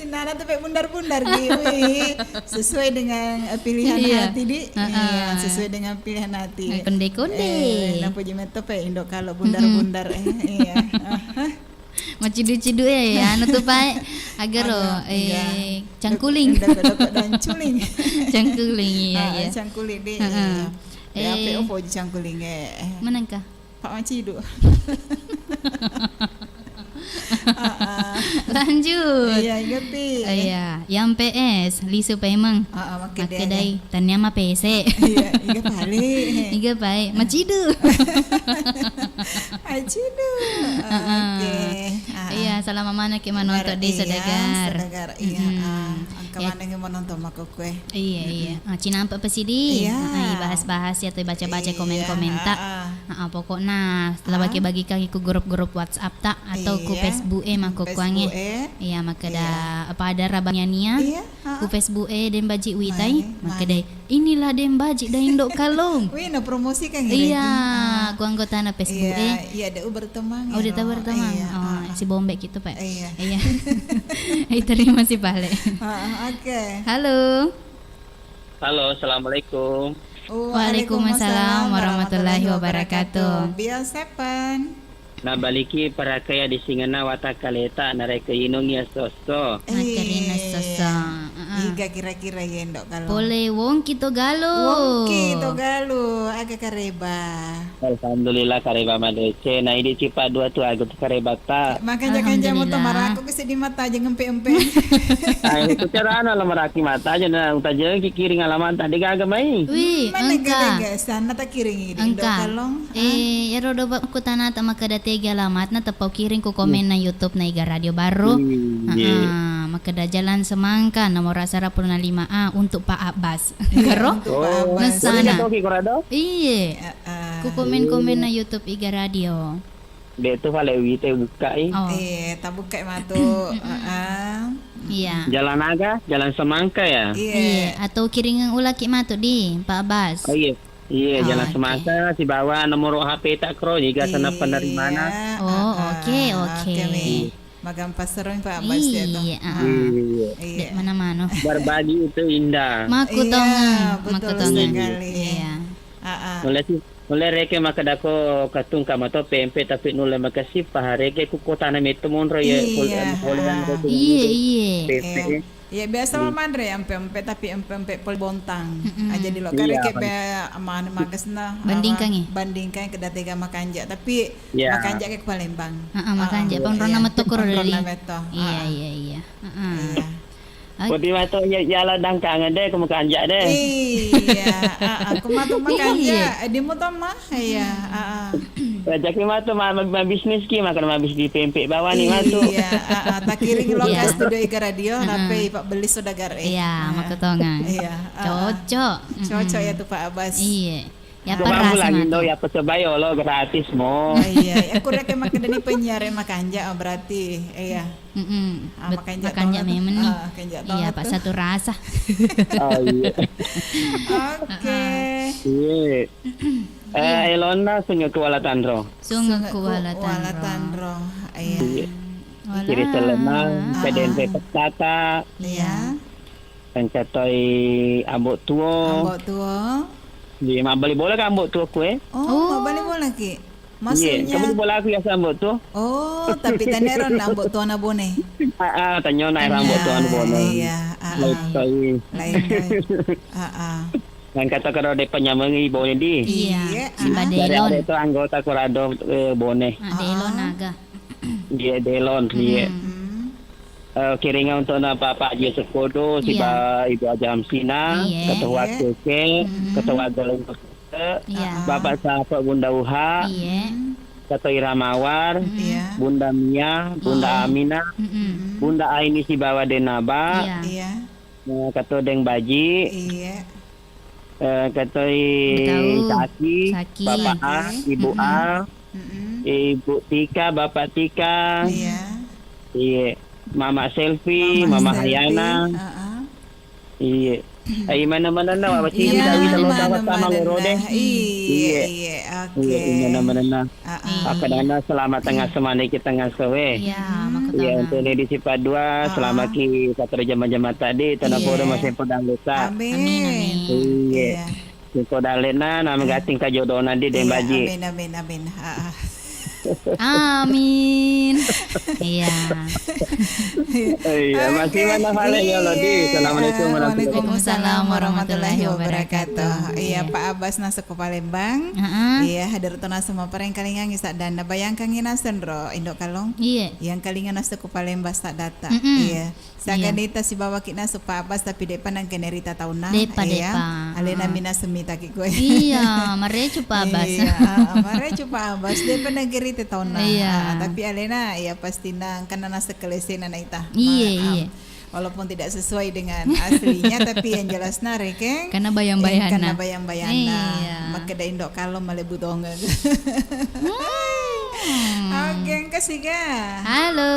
Sinana tuh bundar-bundar giwi sesuai dengan pilihan hati di. Iya, sesuai dengan pilihan hati. Konde-konde. Napa jimeto pe indo kalau bundar-bundar iya. Macidu-cidu ya, anu tuh Pak. Agar cangkuling. Dan culing. Cangkuling iya. Cangkuling di. Ya pe opo cangkuling Manangka? Pak Macidu. Lanjut. Iya, ngerti. Iya, yang PS lisu pemang. Makedai tanya mah PC. Iya, iga pali. Iga baik, macidu. Macidu. Oke. Iya, selama mana kita menonton di Sedagar. Sedagar, iya. Kemana yang menonton mako kue? Iya. Cina apa sih di? Bahas-bahas ya atau baca-baca komen-komentar. Pokoknya setelah bagi-bagi kaki ku grup-grup WhatsApp tak atau ku Facebook mako kuange. Iya, maka apa ada rabangnya nia. Ku Facebook dan baji witai. Maka dai inilah dem baji dah indok kalung. Wih, na promosi kan iya, ku anggota na Facebook iya, ada berteman. Oh, dia berteman. Oh, si Bombek gitu, Pak. Iya. Terima kasih, Pak Le. Oke. Halo. Halo, assalamualaikum. Waalaikumsalam warahmatullahi wabarakatuh. Biasa pan. Na baliki para kaya di singana watakaleta nareka inong ya soso. Makarina soso. Iga kira-kira yendok kalau. Boleh wong kito galo. Agak kareba. Alhamdulillah kareba madece. Na ini cipa dua tu agak kareba ta. Makanya mo to marako kasi di mata aja ngempe-empe. Ay itu cara ana lamaraki mata aja na utaja kikiring alaman tadi gaga mai. Wih, angka. Sana ta kiring ini indok kalong. Erodo ba ko tanata makadate alamat na tapau kiring ku komen na YouTube na Iga Radio Baru. Makada jalan semangka nomor 105A untuk Pak Abbas. Garo? Nasana. Iya. Ku komen-komen na YouTube Iga Radio. Dia tu hale wite buka tak buka matu. Iya. Jalan naga, jalan semangka ya. Iya. Atau kiringan ulaki matu di Pak Abbas. Oh iya. Iya, jalan semangka si bawa nomor HP tak kro jika sana penerimana. Oh, oke. Magampas seron Pak Abbas ya toh. Iya. Mana-mana. Berbagi itu indah. Makutongan. Sekali. Iya. Mulai reke makadako katung kamato PMP tapi nula makasih pahareke ku kota na meto monro ya. Iya. Ya biasa mah mandre empe-empe tapi empe-empe pol bontang. Aja di lokal ke be aman magasna. Bandingkan ke datega makanja tapi makanja ke Palembang. Makanja pon rona metukur dari. Iya. Poti mato ya ladang kangen deh ke makanja deh. Iya, aku mato makanja di moto mah ya. Rajaki mato bisnis ki makan bisnis di PMP bawah nih mato. Iya, tak kiring lokal studio Iga Radio tapi Pak beli Sedagar. Iya, makutongan. Iya. Cocok ya tuh Pak Abbas. Iya. Ya peras lagi lo ya persebayo lo gratis mo. Iya, aku rek makan dari penyiar makanja berarti iya. Makanja memang nih. Iya, Pak satu rasa. Oh iya. Oke. Iya. Elona sunyo kuala tandro. Kuala tandro. Iya. Kiri Selemang, PDNP Petata. Iya. Pencatoi ambok tuo. Di balik bola kan ambok tuo kue. Oh, balik bola ki. Maksudnya. Iya, kamu bola aku ya ambok tuo. Oh, tapi taneron ambok tuo na bone. Tanyo na ambok tuo na bone. Iya. Lain. Dan kata kalau de penyamangi bone di. Iya. Si Badelon. Dari itu anggota Kurado bone. Delon naga. Dia Delon, dia. Kiringan untuk Pak Haji Sekodo, si Ibu Ajam Sina, Ketua Keke, Ketua Golong Bapak Sahabat Bunda Uha, Ketua Iramawar, Bunda Mia, Bunda Amina, Bunda Aini si Bawa Denaba, Kata Deng Baji, Iya. kata Saki. Bapak A, Ibu A, Ibu Tika, Bapak Tika, iya, Mama Selfie, Mama Hayana, iya. Ay mana-mana na masih dawi telur dapat sama lorode. Iya, oke. Iya, mana-mana na. Akadana selamat tengah semana kita tengah sewe. Iya, Iya, untuk edisi padua selamat ki katra jama-jama tadi tanah podo masih podang desa. Amin. Iya. Podo lena nama gating ka jodoh nadi Deng Baji. Amin. Amin. Iya. Iya, masih mana halnya lo di. Assalamualaikum Waalaikumsalam warahmatullahi wabarakatuh. Iya, Pak Abbas nasa ke Palembang. Iya, hadir tona semua pareng kalingan isa dana bayangkan ina sendro Indok Kalong. Iya. Yang kalingan nasa ke Palembang tak data. Iya. Saganita si bawa kita su Pak Abbas tapi depan nang kenerita tahun Depa. Alena mina semita ki koe. Iya, marecu Pak Abbas. Iya, marecu Pak Abbas depan nang kerita tahun Iya. Tapi Alena ya pasti nang kana nasa kelesen anak ita. Iya. Walaupun tidak sesuai dengan aslinya tapi yang jelas nareke Karena bayang-bayana. karena bayang-bayana Iya. maka da Indok Kalong malebu tonga. Oke, kasih ga. Halo.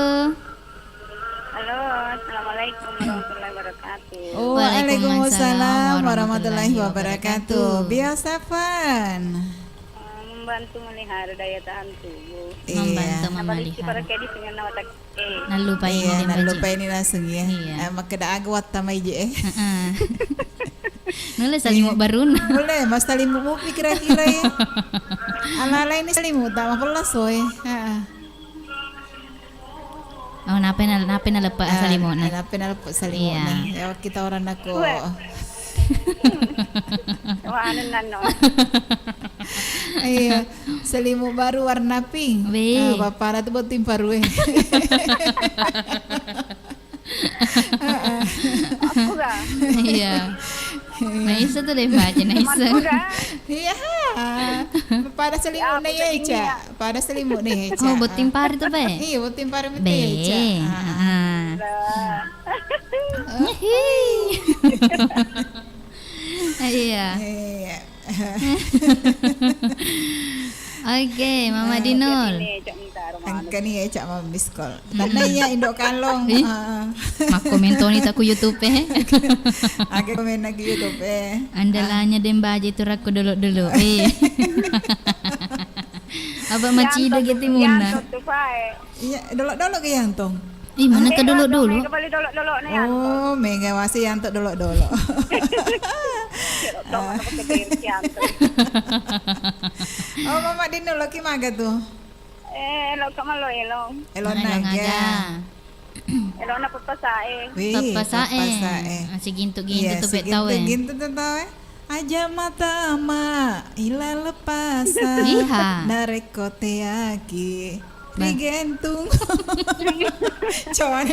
Halo, assalamualaikum warahmatullahi wabarakatuh. Waalaikumsalam warahmatullahi wabarakatuh. Biasa Fan. Membantu melihara daya tahan tubuh. Membantu Nabaliki para memelihara. kedi dengan nawatak Nalupain Iya, din nan Baji. lupa ini langsung ya. Iya. Maka da agwat tamay je. Nulis salimut barun. Boleh, mas talimu mo pikira-kira ya. Ala-ala ini talimu tama pelas woy. Oh, nape na lepas salimut na. Nape na po salimut Iya. na. Ya kita orang ako. wah ano nano. Iya, selimut baru warna pink. Weh. Bapak na tu buat tim baru eh. Aku ga. Iya. Naisa tuh deh baca Naisa. Aku ga. Iya. Pada selimut na ya, Eca. Pada selimut na ya, Eca. Oh, buat tim pari tuh, Be. Iya, buat tim baru betul Be. ya, Eca. Iya. Iya. Oke, Mama Dinul. Ini cak minta rumah. Angka ni ya, Eca mau miss call. Tanda ya Indok Kalong. Ih. Mak komento ni tak ku YouTube eh. Aku komen lagi YouTube eh. Andalanya Dembaji itu raku dulu. Abang macida gitu muna. Yang tuh pae. Iya, dolok-dolok ke yang tong. Ih, mana ke dulu. Kembali dolok-dolok na yan. Oh, mega masih yang tok dolok-dolok. Dolok ako sa kayo siyan. Oh, Mama Dino laki maga tuh. Elo ka malo, elo. Elon Ano naga. nga. Elo na papasae. Wih, Papasae. Si ginto-ginto tuh betau eh. Ginto tuh tahu eh. Aja mata ma ila lepasan Iha. narekote aki digentung. Cuman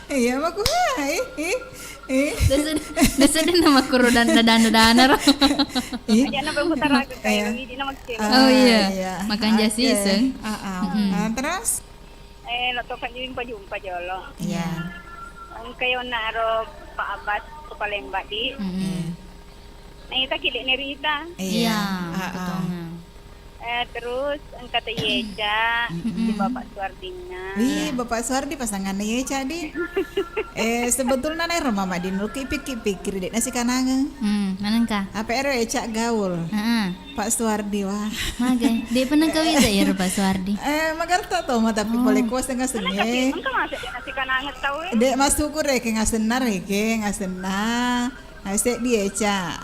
iya mah ku Desa din na makuro dan dana. Aja na putar ako kayo. Hindi na magsin. Oh iya. Makan jasi iseng. Terus? Elo to pa jolo. Iya. Ang kayo na aro paabas ko Palembang di. Nangita kili ni Rita. Iya. Potongan. Terus ang kata Yeja, si Bapak Suardina. Wih, Bapak Suardi pasangannya ya Cadi. Sebetulnya nih Mama Dino pikir dek nasi kananga. Manang ka? Apa ya Cak gaul. Pak Suardi wah. Magay. Di pa nang kawin sa iyo Pak Suardi. Magarta to ma tapi boleh kuas nga senye. Ang kamasok din nasi kanangat tao eh. Dek masukur ke nga senar ke nga senna. Asek di Eca,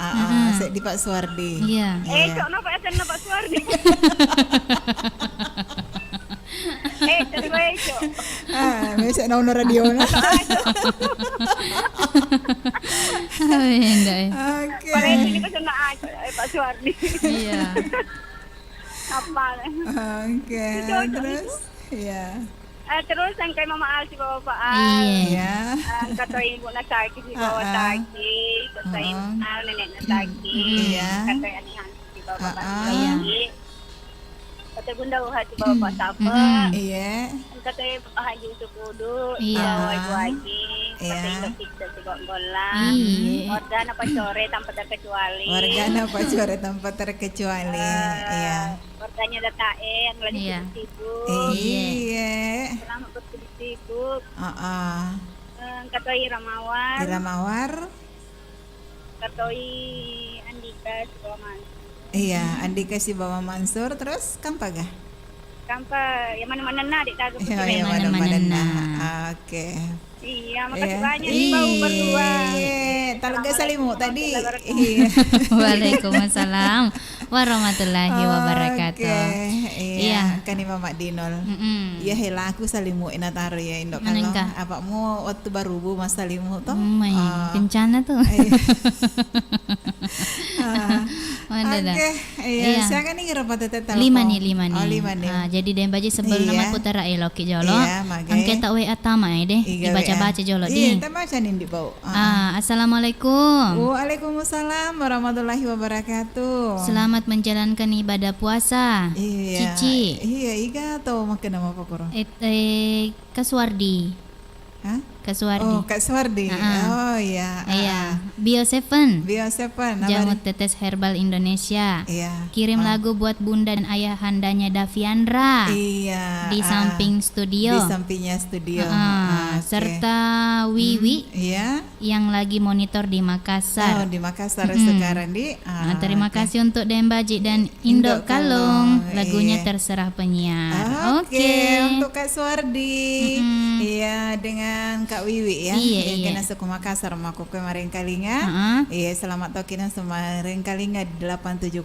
asek di Pak Suardi. Iya. Cok na pa na Pak Suardi. Terus Cok. Mesek na ono radio na. Hindi. Oke. Pareho hindi ko siya Pak Suardi. Iya. Apa? Oke. Terus ya. Terus ang kay Mama Al si Bapak Al. Iya. Ang katoy ibu na Taki si Bapak Taki. Katoy nenek na Taki. Iya. Katoy anihan si Bapak Ah, Taki. Kata bunda hati bawa apa? Iya. Kata haji sukudu, Iya. ibu haji, kata Iya. ibu kita juga bola. Iya. Warga apa sore tanpa terkecuali. Warga apa sore tanpa terkecuali. Iya. Warganya data yang lagi Iya. sibuk. Iya. Selamat bersibuk. Kata Ramawar. Ramawar. Kata Andika Subaman. Iya, Andika si Bawa Mansur, terus kampagah? Kampa, yang mana-mana nak dek kagak Iya, pergi. yang mana-mana. Oke. Iya, makasih Iya. banyak nih bau berdua. Iya, talaga salimu tadi. Iya. Waalaikumsalam warahmatullahi wabarakatuh. Oke. Iya. Iya, kani Mama Dinol. Iya, hela aku salimu inataro ya Indok kalau Manengka? apamu waktu baru bu mas salimu toh. May kencana tuh. Mana dah? Oke, iya. Iya. Siapa nih kira pada telepon? 5 nih. Oh, 5 nih. Jadi dem baji sebelum Iya. nama putara eloki jolo. Iya, mage. Angke tak WA tama deh. Iga Dibaca-baca WA. jolo Iya, di. kita baca nih di bawah. Assalamualaikum. Waalaikumsalam warahmatullahi wabarakatuh. Selamat menjalankan ibadah puasa. Iya. Cici. Iya, iga atau makan nama apa koro? Kaswardi. Hah? Kaswardi. Oh, Kak Suwardi. Oh, iya. Iya. Bio7. Bio7. Jamu tetes herbal Indonesia. Iya. Kirim lagu buat bunda dan ayahandanya Daviandra. Iya. Di samping studio. Di sampingnya studio. Oke. Serta Wiwi Iya. yang lagi monitor di Oh, Makassar. di Makassar sekarang di. Terima oke. kasih untuk Dembaji dan Indok Indok Kalung. Kalung, Lagunya iya. terserah penyiar. Oke, untuk Kak Suwardi. Iya, dengan Kak Wiwi ya. Iya, yang iya. kena suku Makassar mako kemarin kalinya. Iya, selamat tokina semarin kalinya di 87,6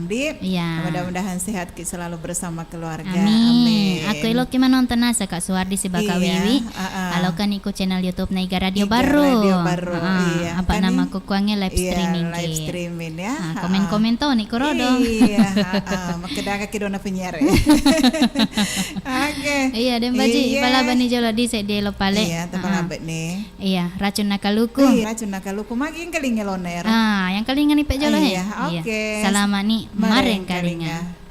di. Iya. Mudah-mudahan sehat selalu bersama keluarga. Amin. Aku elok kima nonton nasa Kak Suwardi si Baka Iya, Wiwi. ah. Kalau kan ikut channel YouTube Naiga Radio Naiga Baru. Radio Baru, iya. Apa Kan nama ini- kukuangnya live Iya, streaming live Ki. streaming ya. Komen-komen tuh nih kurodo. Iya, makedaka kidona penyiar. Oke. Iya, dan baji Iya. pala bani jolo di sedelo pale. Iya, tepalabet nih. Iya, racun nakaluku. Iya, racun nakaluku maging kalinga loner. Yang kalingan nih jolo he. Iya, oke. Salaman nih mareng kalinga.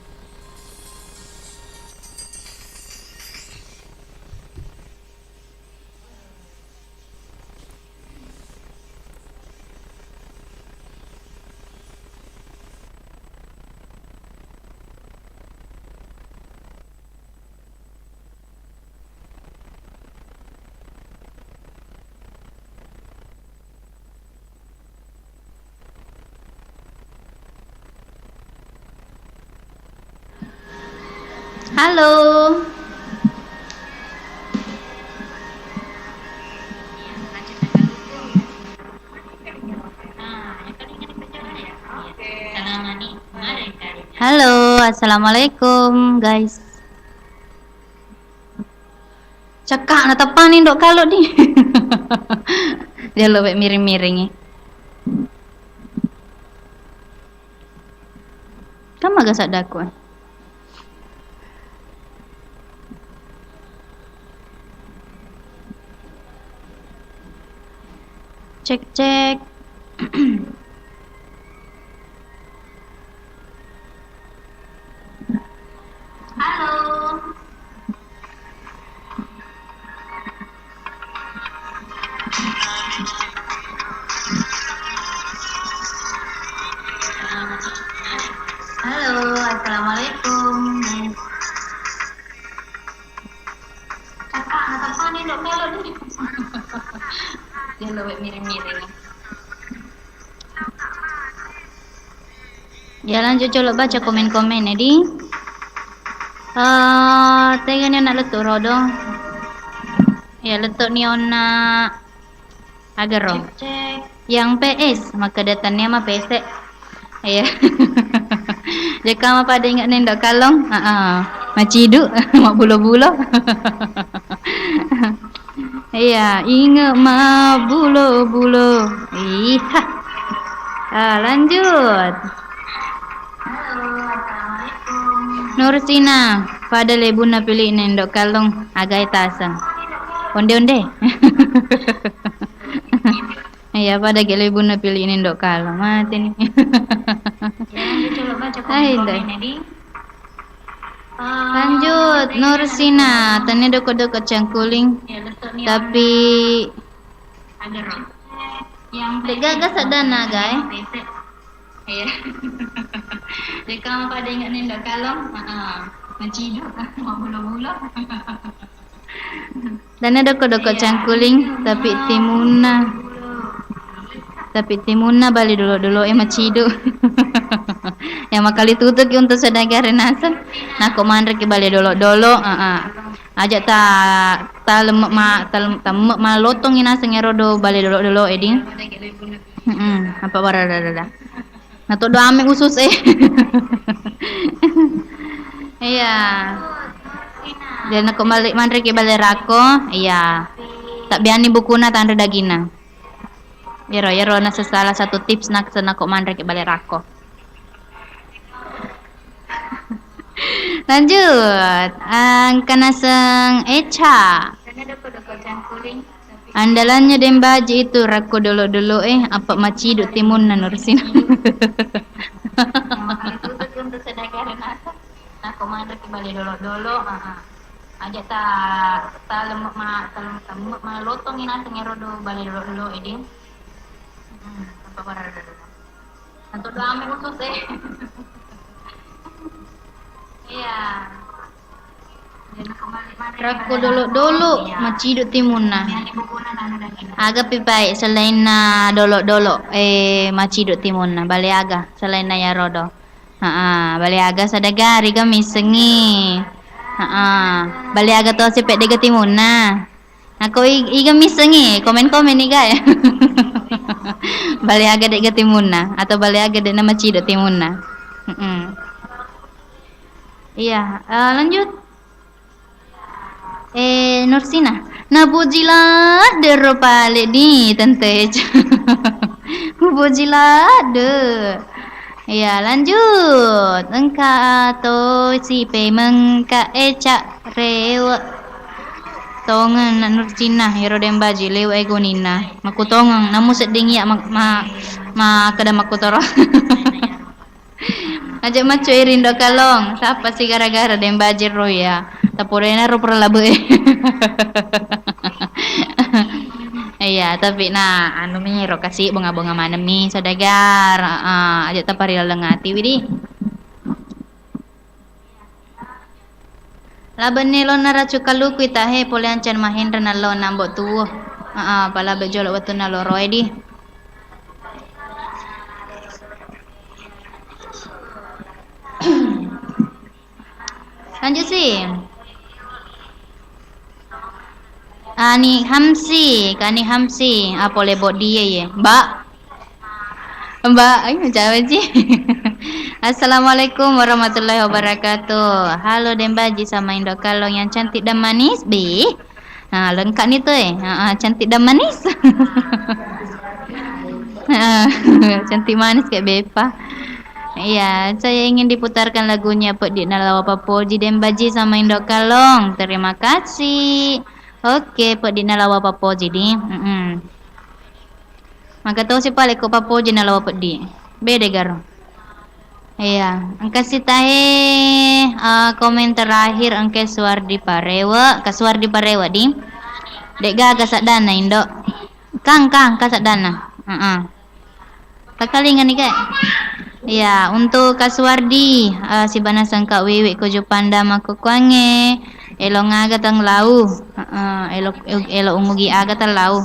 Halo. Halo, assalamualaikum guys. Cekak na tepan nih dok kalau nih. Dia lebih miring-miring. Kamu agak sadaku. Cek. Halo. Halo, assalamualaikum. Kakak, apa nih dok kalau nih? Dia lebih miring-miring. Ya lanjut coba baca komen-komen ya di. Tengahnya nak letuk rodo. Ya letuk ni ona agar roh. Yang PS maka datanya mah PS. Ya. Jika mah pada ingat nendok kalong, macidu, mak bulo-bulo. Iya, ingat mah bulo-bulo. Iya. Lanjut. Nursina, pada lebuna pilih nendok kalong agak etasan. Onde-onde. Iya, pada lebuna pilih nendok kalong mati nih. Coba baca komen-komen di. Lanjut, Nursina, tanya doko-doko cangkuling. Tapi tegagas sadana, guys. Iya. Dia kamu pada ingat ni dok kalong? Menciduk mau mula-mula. Dan ada doko cangkuling tapi timuna balik dulu macidu. Yang makali tutup untuk sedangkan renasan. Nak mandre ke balik dulu. Ajak ta lemak ma lotong ina sengerodo balik dulu eding. Apa barada. Nato do ame usus Iya. Dan aku balik mandre ke balik rako. Iya. Tak biani bukuna tanda dagina. Yero na salah satu tips nak kok mandre ke balik rako. Lanjut. Kanaseng Echa. Andalannya Dembaji itu rako dulu apa macidu timun na Nursin. Aku mandre ke balik dulu. Ajak ta lemak ma lotong ina sengerodo balik dulu edin. Apa barada dulu. Nanti do ame usus Iya. Rako dulu macidu timunna. Aga pipai selain na dolo macidu timunna bali aga selain na yarodo. Bali aga sadagari ga misengi. Bali aga to sepet dega timunna. Ako iga misengi komen iga ya. Bali aga dega timunna atau bali aga de na macidu timunna. Iya, lanjut. Nursina, nabujilah dero pale di tante. Nabujilah de. Iya, lanjut. Engka to si pe mengka eca rewa. Tongan Nursina hero dembaji lewa egonina. Maku tongang namu seding ya ma kada makutoro. Ajak macu irin do kalong. Siapa sih gara-gara dem bajir ro ya. Tapurena ro perlabe. Iya, tapi anu mi ro kasih bunga-bunga mana mi sadagar. Ajak tapari lengati widi. Laban nelo nara cukalu kita he poliancan Mahendra nalo nambok tuwo. Pala bejolo watu nalo roe di. Lanjut sih. Kani Hamsi, apa lebot dia ya? Mbak, ayo jawab sih. Assalamualaikum warahmatullahi wabarakatuh. Halo Dembaji sama Indo Kalong yang cantik dan manis, Bi. Lengkap nih tuh cantik dan manis. Cantik manis kayak Bepa. Iya, saya ingin diputarkan lagunya Pedik Nalawa Papoji Dembaji sama Indo Kalong. Terima kasih. Oke, Pedik Nalawa Papoji di. Maka tahu si pale ko Papoji Nalawa Pedik. Beda garo. Iya, kasih tahe komen terakhir angke Suardi Parewa, Kasuardi Parewa di. Dek gaga sadana Indo. Kang kasadana. Kakalingan nih kak. Ya, untuk Kasuardi, si bana sangka wewe kojo panda mako kwange, elo ngaga tang lau, elo ungugi aga tang lau.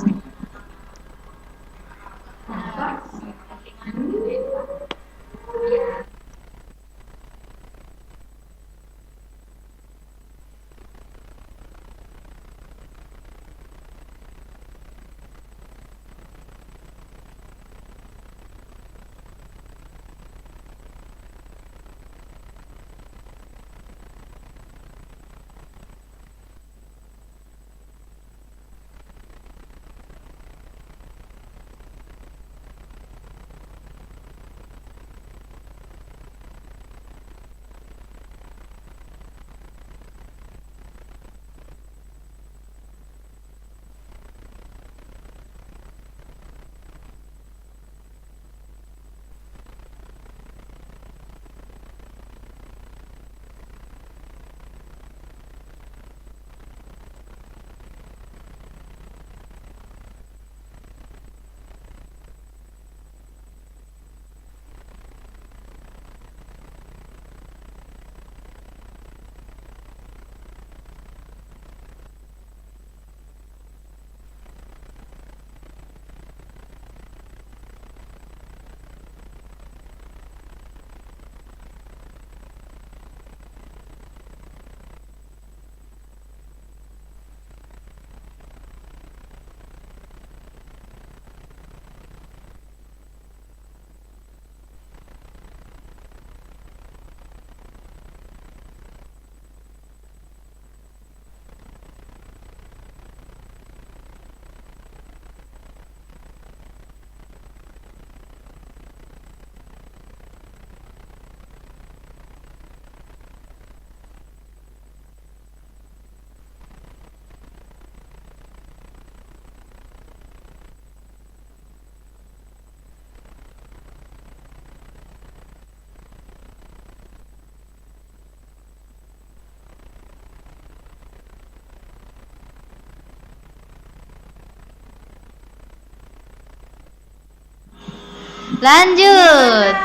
Lanjut.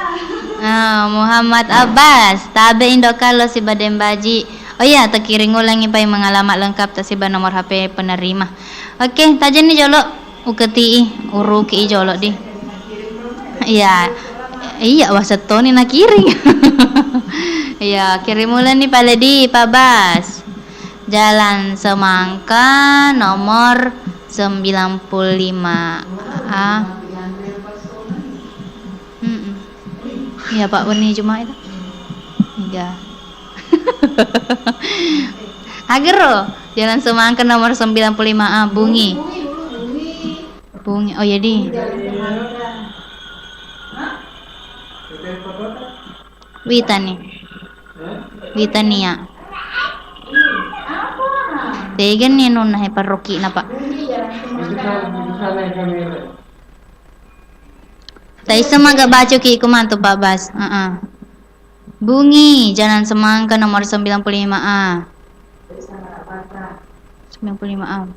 Muhammad Abbas, tabe indo kalau si Badembaji. Oh iya, terkiring ulangi pai mengalamat lengkap tasiba nomor HP penerima. Oke, tajen nih jolo uketi uruki jolo di. Iya. Iya, wasetoni nak kiring. Iya, kirim ulang nih Pak Ledi, Pak Bas. Jalan Semangka nomor 95A. Iya Pak Weni cuma itu. Iya. Agero, Jalan Semangka nomor 95A Bungi. Bungi. Oh ya di. Witania. Tegen nih nun nahe paroki na Pak. Tadi semaga baca ki kumantu Pak Bas. Bungi, Jalan Semangka nomor 95A. 95A.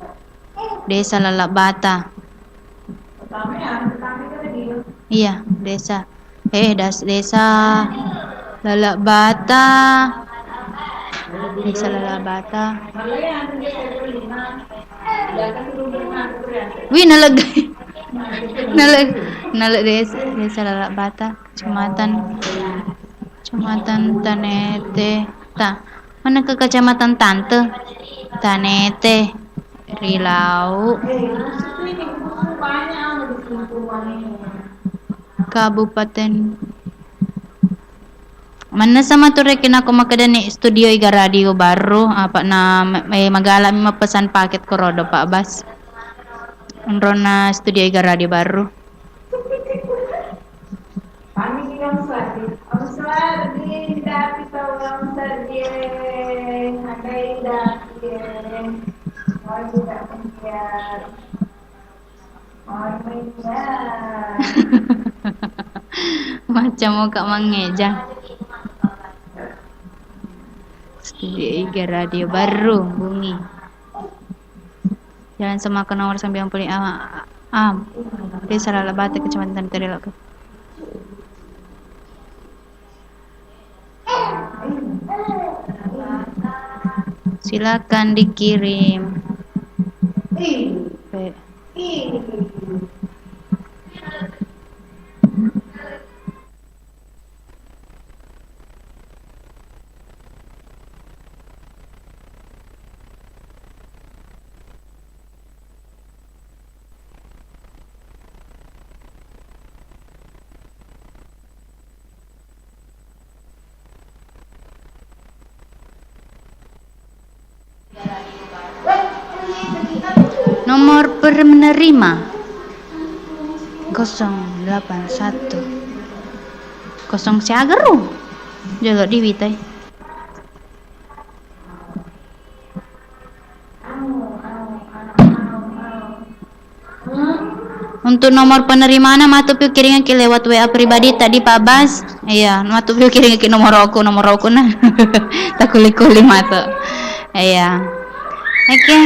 Desa Lalak Bata. Iya, desa. Desa Lalak Bata. Desa Lalak Bata. Wih, nalag desa Lalak Bata, Kecamatan Tanete. Mana ke Kecamatan Tanete, Rilau, Kabupaten. Mana sama tuh rekin aku makadani studio iga radio baru apa na magalami mapesan paket korodo Pak Bas. Rona studio iga radio baru. Macam muka mangejang. Studio iga radio baru Bungi. Jalan Semangka nomor 95A. Desa Lalak Bata, Kecamatan Tanete. Silakan dikirim. Nomor penerima 081 0 siagaru jalo di witai. Untuk nomor penerimaan matu piu kiringan ki lewat WA pribadi tadi Pak Bas. Iya, matu piu kiringan ki nomor aku nah. Tak kuli-kuli matu. Iya. Oke,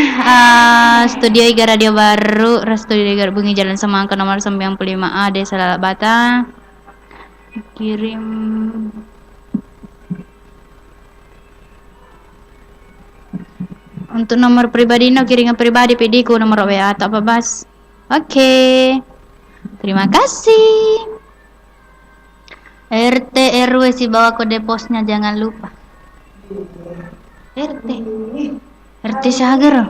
studio iga radio baru, studio iga Bungi Jalan Semangka nomor 95A Desa Lalak Bata. Kirim untuk nomor pribadi kiringan pribadi pediku nomor WA tak Pak Bas. Oke. Terima kasih. RT RW si bawa kode posnya jangan lupa. RT Sagar.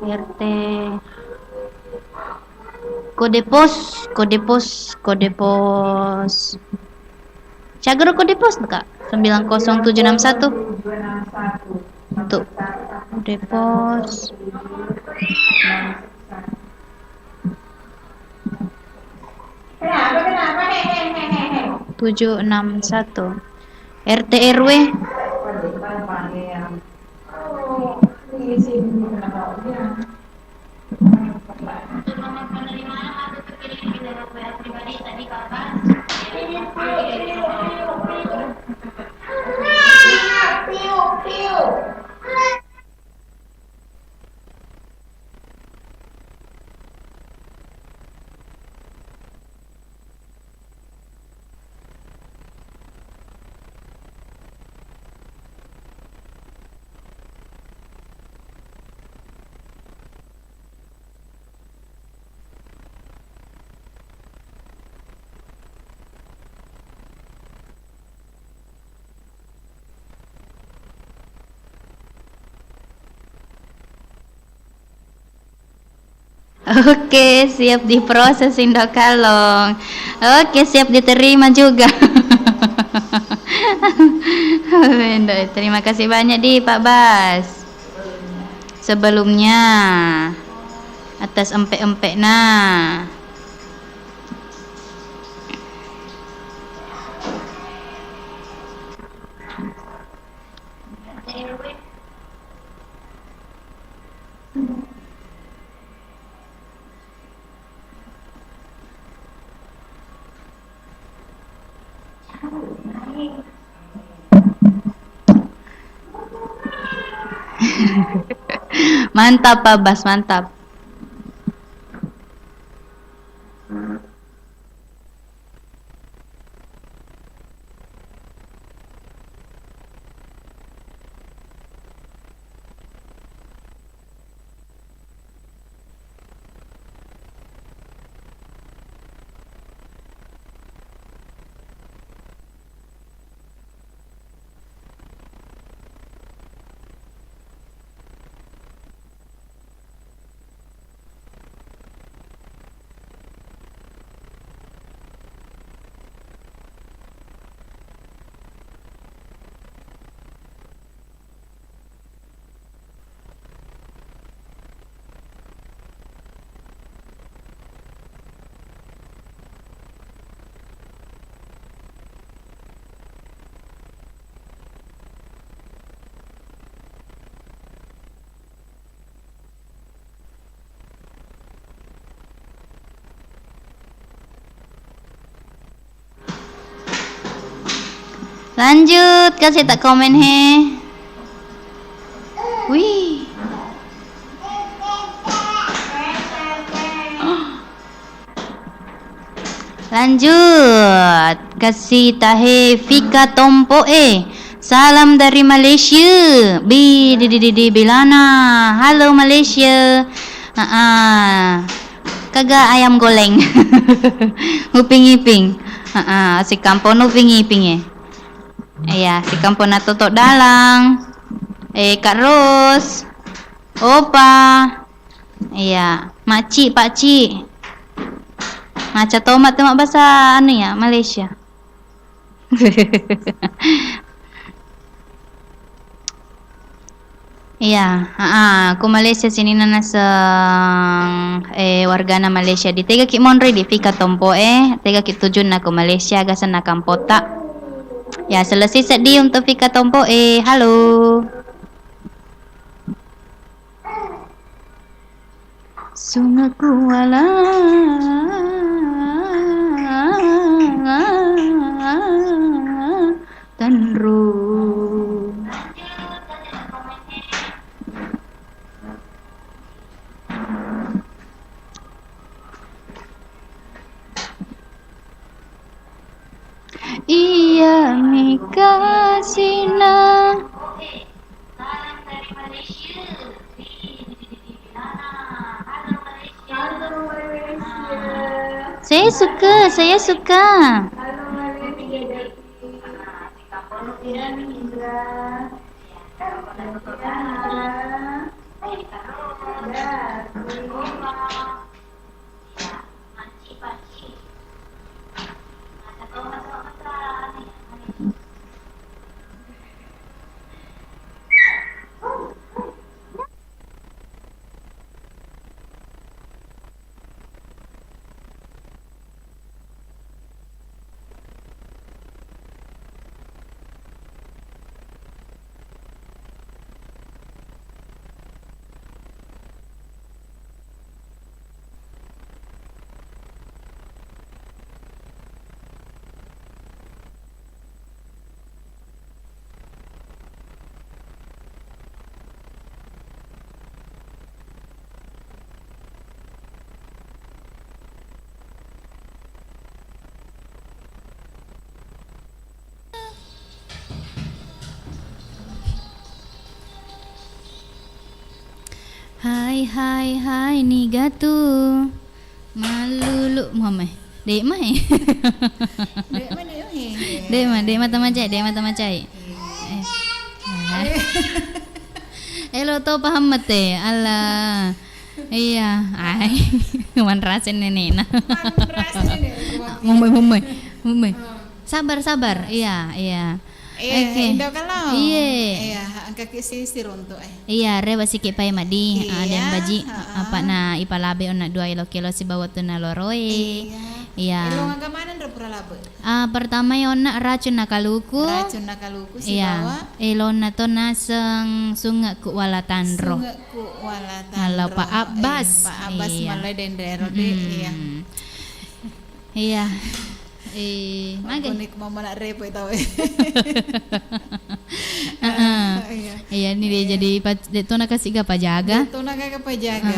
RT kode pos Sagar kode pos Kak 90761 untuk kode pos 761 RT RW Oke, siap diproses Indok Kalong. Oke, siap diterima juga. Terima kasih banyak di Pak Bas. Sebelumnya atas empek-empek nah. Mantap Pak Bas, mantap. Lanjut, kasih tak komen he. Wih. Lanjut, kasih tahe Fika Tompo salam dari Malaysia. Di Bilana. Halo Malaysia. Kagak ayam goleng. Uping-iping. Si kampung uping-iping iya, si kampung na Totok Dalang. Kak Ros. Opa. Iya, makcik, pakcik. Ngaca tomat mak bahasa anu ya, Malaysia. Iya, aku Malaysia sini nana wargana Malaysia di tega ki monre di Fika Tompo tega ki tujuan aku Malaysia gasan nakam pota. Ya, selesai sedih untuk Fika Tompo halo. Sungaku wala tanru. Iya mikasina. Salam dari Malaysia. Saya suka. Hai niga tu malulu mame dek mai dek mata macai lo to paham mate ala Iya, ai. Man rasen nenek nah. Man Mumbai. Sabar. Iya. Indo kalau. Iya. Angka sisir untuk Iya, re basi ke pai madi, Iya, ada yang baji apa na ipalabe ona 2 kilo si bawa tu na loroe. Iya. Ilo angka mana ndra pura labe? Pertama yona racun na kaluku. Racun na kaluku si Iya. bawa. Elo na to na sunga ku walatanro. Sunga ku walatan. Halo Pak Abbas. Pak Abbas Iya. malai dendero de. Iya. Iya. Maga. Kunik mau nak repo itu. Iya, ini dia jadi itu nak kasih gapa jaga. Itu nak apa jaga.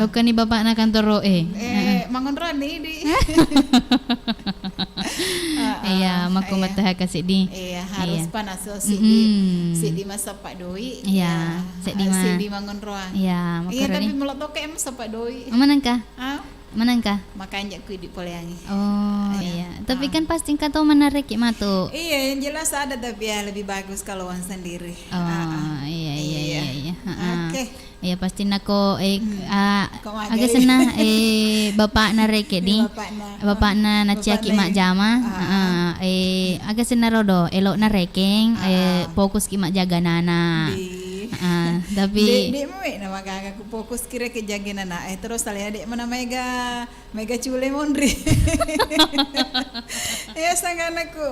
Lo kan ni bapak nak kantor Mangun Roni di. Iya, maku matah kasih di. Iya, harus panas so si di masa Pak Doi. Iya, si di Mangun Roa. Iya, Iya, tapi melotok em Pak Doi. Manangkah? Manangkah? Makanya ku di Poleangi. Oh iya, tapi kan pasti kau tahu menarik matu. Iya, yang jelas ada tapi ya lebih bagus kalau orang sendiri. Oh iya. Oke. Iya pasti nako agak senang bapak nareke di bapak na naciaki mak jama agak senang rodo elok narekeng fokus ki mak jaga nana. Tapi dek nama kakak aku fokus kira ke jaga nana terus tali adik mana mega cule mondri. Ya sangat aku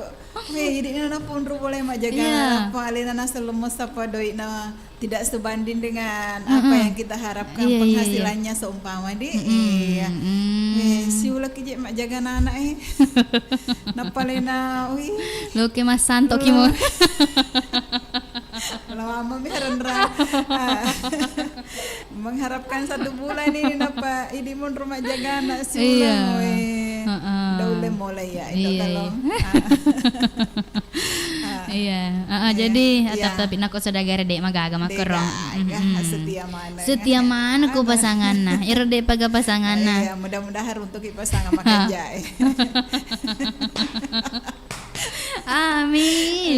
jadi nana pun boleh mak jaga apa alina selemos apa doi na tidak sebanding dengan apa yang kita harapkan penghasilannya seumpama di si ulah kijek mak jaga anak napalena lo ke mas santo kimo lama mengharapkan 1 bulan ini napa ini mun rumah jaga anak si ulah daule mulai ya itu kalau jadi tapi nak sadagara dek magaga makerong setia mana ku pasangan nah irde paga pasangan nah mudah-mudahan untuk pasangan makan jae. Amin.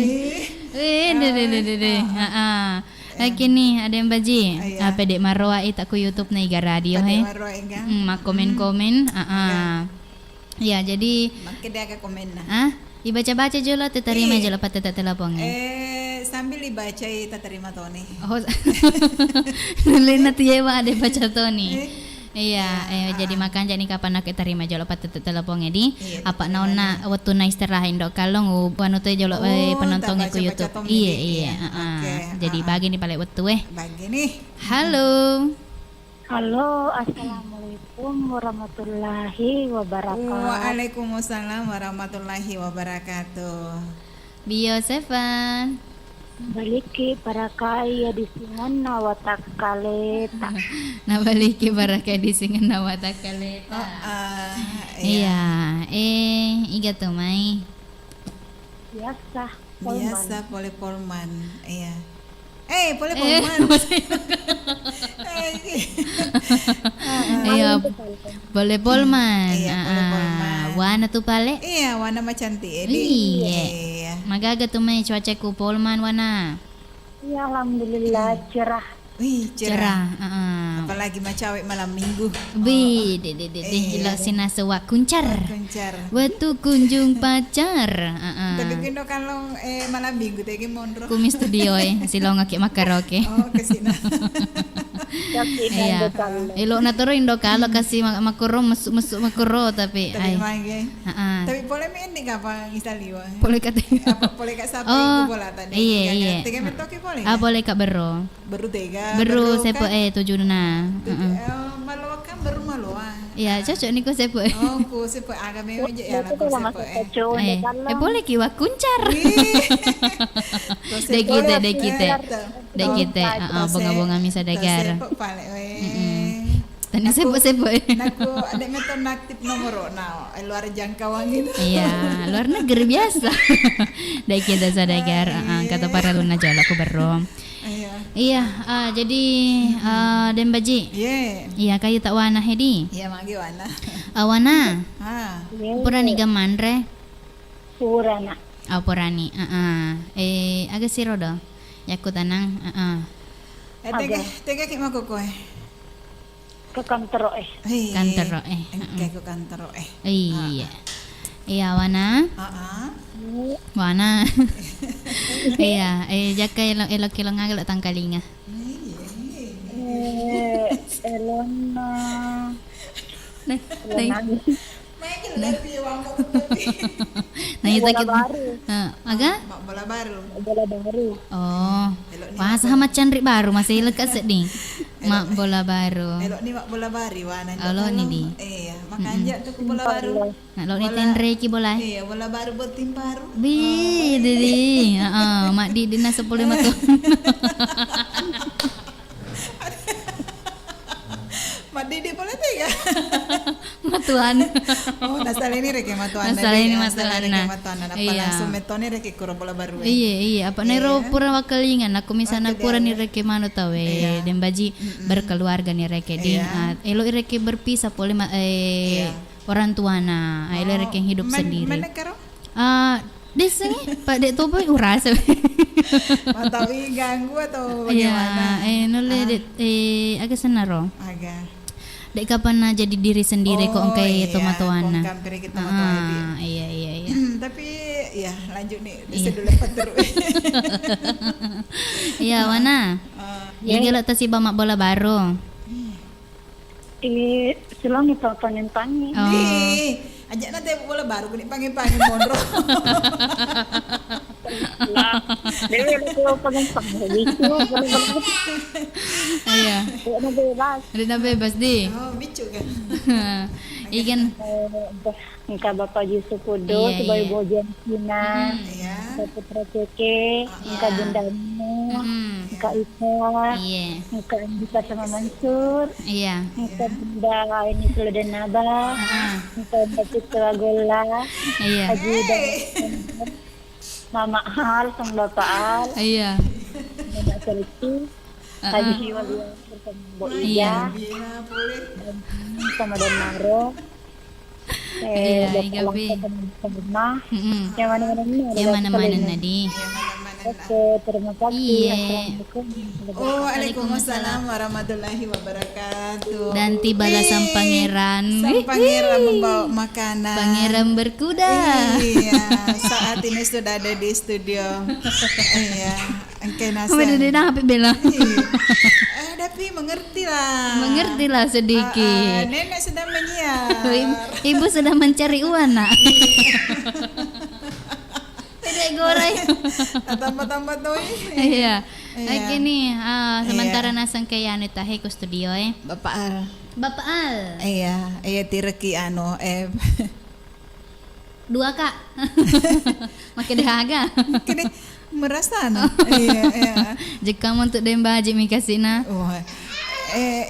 Lagi nih ada yang baji apa dek marwa tak ku YouTube na iga radio mak komen ya jadi makin dia agak komen nah dibaca-baca jolo terima jolo pat telepon sambil dibaca terima Tony nulina tiyewa ada baca Tony jadi makan jadi kapan nak terima jolo pat teleponnya di apa naona waktu na istirahat dok kalau wanu teh jolo penonton ku YouTube iya jadi bagi nih paling waktu bagi nih Halo, assalamualaikum warahmatullahi wabarakatuh. Waalaikumsalam warahmatullahi wabarakatuh. Bio Seven. Baliki para kaya di singan nawata kaleta. Nabaliki para kaya di singan nawata kaleta. Iya, iga tuh mai. Biasa Polman. Iya. Boleh Polman. Iya, boleh Polman. Polman. Warna tuh pale? Iya, warna macam cantik. Iya. Magaga tuh main cuaca ku Polman warna. Iya, alhamdulillah cerah. Wih, cerah. Apalagi macawek malam minggu. Ilo sina sewa kuncar. Waktu kunjung pacar. Tapi kendo kalau malam minggu tegi mondro. Kumi studio silong ngaki makaroke. Oh, kesina. Iya. Ilo naturo indo kalau kasih makuro masuk makuro tapi tapi boleh ini apa isaliwa. Boleh kata. Apa boleh kat sapi itu bola tadi. Iya. Tega mentoki boleh. Boleh kak beru. Beru tega. Beru sepo 7 na. Maluwa kan beru maluwa. Iya, cocok nih ku sepo. Oh, ku sepo agak mewah je ya ku sepo. Boleh kiwa kuncar. Dek kita. Bunga-bunga misa dagar. Tani sepo. Naku ada meton aktif nomor luar jangkauan gitu. Iya, luar negeri biasa. Dek kita sadagar. Kata para luna jala aku berom. Iya, jadi Dembaji. Iya, kayu tak warna hedi. Iya, magi warna. Warna. Purani gamandre. Purana. Purani. Agak sirodo. Yaku tanang. Tega kik mako koe. ke kantor Kantor Engke ke kantor Iya. Iya, Wana. Wana. Iya, jaka elok ngagelok tangkalinga. Elona. Nah, itu kita. Aga? Bola baru. Oh. Wah, sama candrik baru masih lekat sedih. Mak bola baru. Elok ni mak bola baru wana. Alo ni di. Iya, makanya tuh bola baru. Nak lo ni tendre ki bola. Iya, bola baru buat tim baru. Bi, di. Mak di dinas 10 tahun. Mak Didi boleh tiga. Matuan. Oh, nasal ini reke matuan. Nasal ini matuan. Apa langsung metone reke kuro bola baru. Iya. Apa nero pura wakalingan. Aku misalnya pura ni reke manu tawe. Dan baji berkeluarga ni reke di. Elo reke berpisah pole orang tuana. Elo reke hidup sendiri. Mana karo? Di sini Pak Dek Toboy urasa. Matawi ganggu atau bagaimana? Nole agak senaro. Agak. Dek kapan jadi diri sendiri kok engkai tomatoana. Iya. Tapi ya lanjut nih, bisa dulu lepas terus. Iya, Wana. Ya gelok tasi bamak bola baru. Silang itu panggil-panggil. Ajak nanti bola baru kuning panggil-panggil mondro. Dewi itu panggil-panggil itu. Iya. Rina bebas di. Oh, bicu kan. Ikan. Engkau Bapak Yusuf Kudo, sebagai bojan Cina, Putra Ceke, engkau Bundanya, engkau Ika, engkau Andika sama Mansur, engkau Bunda ini Suladan Naba, engkau Citra Gola, Haji dan Mama Al sama Bapak Al, Mama Seliti, Haji Walia bersama Bu Ida, sama Dan Maro. Yang mana-mana nadi. Oke, terima kasih. Waalaikumsalam warahmatullahi wabarakatuh. Dan tibalah sang pangeran. Sang pangeran membawa makanan. Pangeran berkuda. Iya, saat ini sudah ada di studio. Iya, engke nasa. Apa bela? Tapi mengertilah. Mengertilah sedikit. Nenek sedang menyiar. Ibu sedang mencari uang, nak. Tidak goreng. Tambah-tambah tuh. Iya. Lagi nih, sementara nasang kaya anu tahe ke studio Bapak Al. Iya tireki Dua Kak. Makin dahaga. Kini merasa no. Iya. Jika untuk demba haji mikasina.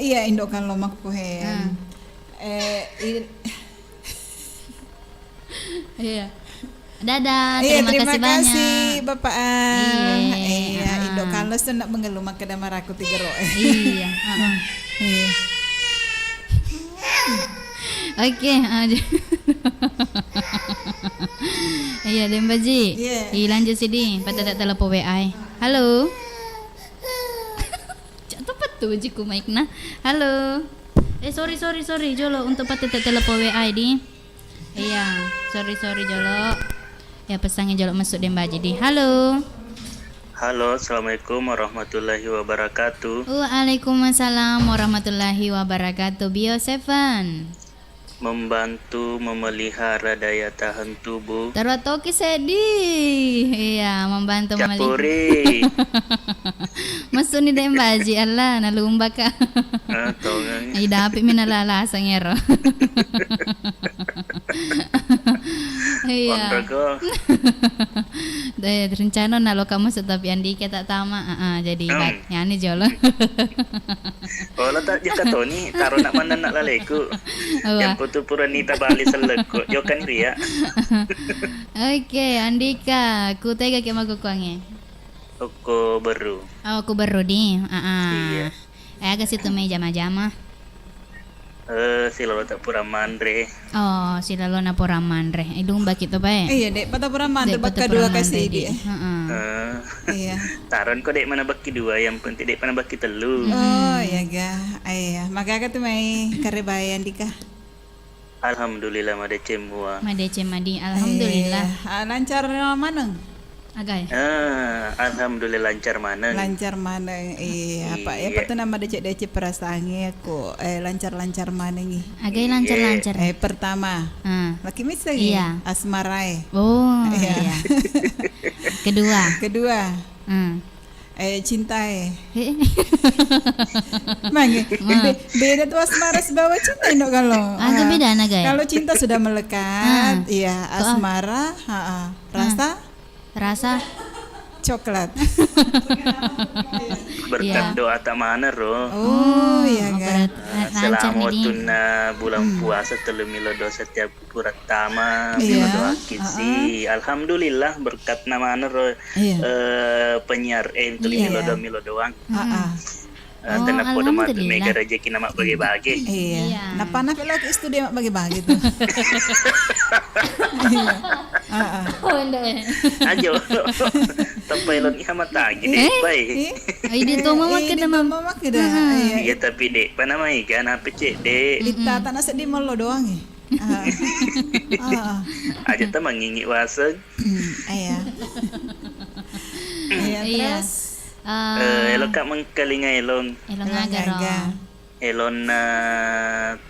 Iya indokan lomak pohen. Iya. Dadah, terima kasih banyak Bapak Al. Iya, indok kalau nak mengelumak ke damar aku 3 roe. Iya. Oke, iya Dembaji. Lanjut sini, pada tak telepon WA. Halo. Cak tepat tuh jiku mic nah. Halo. Sorry Jolo untuk pada tak telepon WA di. Iya, sorry Jolo. Ya pesangnya Jolo masuk Dembaji di. Halo. Halo, assalamualaikum warahmatullahi wabarakatuh. Waalaikumsalam warahmatullahi wabarakatuh. Bio 7. Membantu memelihara daya tahan tubuh. Terwatoki sedih. Iya, membantu memelihara. Masuk ni Dembaji Allah na lumba ka. Tongan. Ai dapat minalala sangero. Iya. Daya rencana nalo kamu setapi Andika tak tama. Jadi nyani Jolo. Ola tak jaka Tony taruh nak mana nak laleku. Yang putu puranita bali seleko. Yo kan ria. Oke, Andika, ku tega ke magukuange. Aku baru. Oh, aku baru di. Iya. Agak situ meja jama. Silolo tak pura mandre. Oh, sila lo na pura mandre. Idung bakit to ba eh? Iya, dek pata pura mandre baka dua kasih di. Iya. Taron ko dek mana baki dua, yang penting dek mana baki telu. Oh, iya ga. Iya, maka tu mai karebayan dika. Alhamdulillah made cemua. Made cemadi, alhamdulillah. Lancar mana? Agay. Alhamdulillah lancar mana? Lancar mana? Apa tu nama dece perasaannya aku lancar mana ni? Agay lancar. Pertama. Laki misal iya. Asmarai. Oh, iya. Kedua. Cinta Mangi. Beda tuh asmara sebawa cinta indok kalau. Agak beda naga. Kalau cinta sudah melekat, iya asmara, rasa coklat. Berkat doa tak mana roh. Oh iya kan. Selama tuna bulan puasa telu milodo setiap puratama milodo akisi. Alhamdulillah berkat nama roh penyiar telu milodo doang. Tanah podo mat mega rezeki nama bagi-bagi. Iya. Napa lagi studio mak bagi-bagi tuh. Oh enggak. Ajo. Sampai lon iha mata gini baik. Ai di to mama keda. Iya tapi dek panama ikan apa cek dek. Kita tanah sedih melo doang Aja tuh mengingi waseng. Iya. Terus elok kak mengkalinga elong agaro. Elon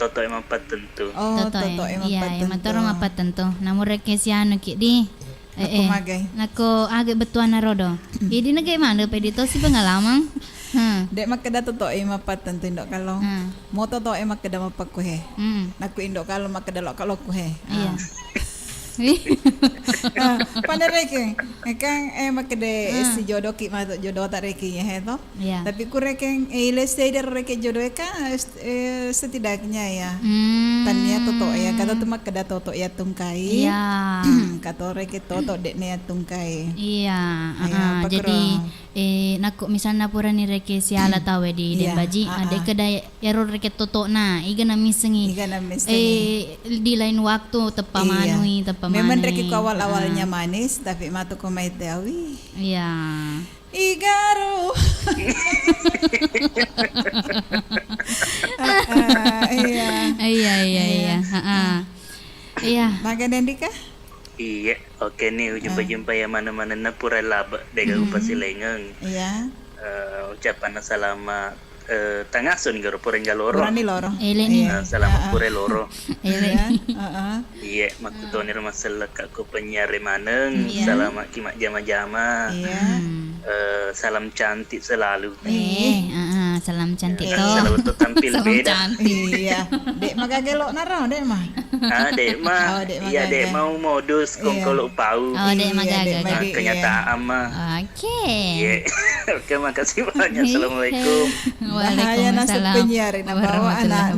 toto emang patentu. Toto iya emang toro mapat tentu. Namun reke si anu ki di nako agak betuan narodo. Jadi nagay mana pedito si pengalaman. Dek mak keda toto emang patentu indok kalau. Mau toto emang keda mapak kuhe. Naku indok kalau mak keda lo kalau kuhe. Iya. Pada reke kan makede si jodoh ki masuk jodoh tak reke ya heto. Tapi ku reke let's say der reke jodoh kan setidaknya ya. Tania toto ya kata tu makeda toto ya tungkai. Kata reke toto dek ne tungkai. Iya. Jadi naku misalnya pura ni reke si ala tawe di Dembaji ada kedai error reke toto na iga na misengi. Di lain waktu tepa manui memang reki awal-awalnya manis tapi matu ko may tawi. Iya. Igaro. Iya. Iya. Maganda Dika? Iya, oke nih jumpa ya mana-mana na pura laba dega upasilengang. Iya. Ucapan selamat tengah sun garo pura galoro. Pura ni loro. Selamat pura loro. Iya. Makutoni rumah selek aku penyari maneng. Selamat kimak jama-jama. Salam cantik selalu. Salam cantik toh. Selalu tuh tampil beda. Iya. Dek magagelok naro dek mah. Dek mah. Iya dek mau modus kalau pau. Dek magagelok. Kenyataan mah. Oke. Iya. Oke, makasih banyak. Assalamualaikum. Waalaikumsalam. Penyiarin bawa anak.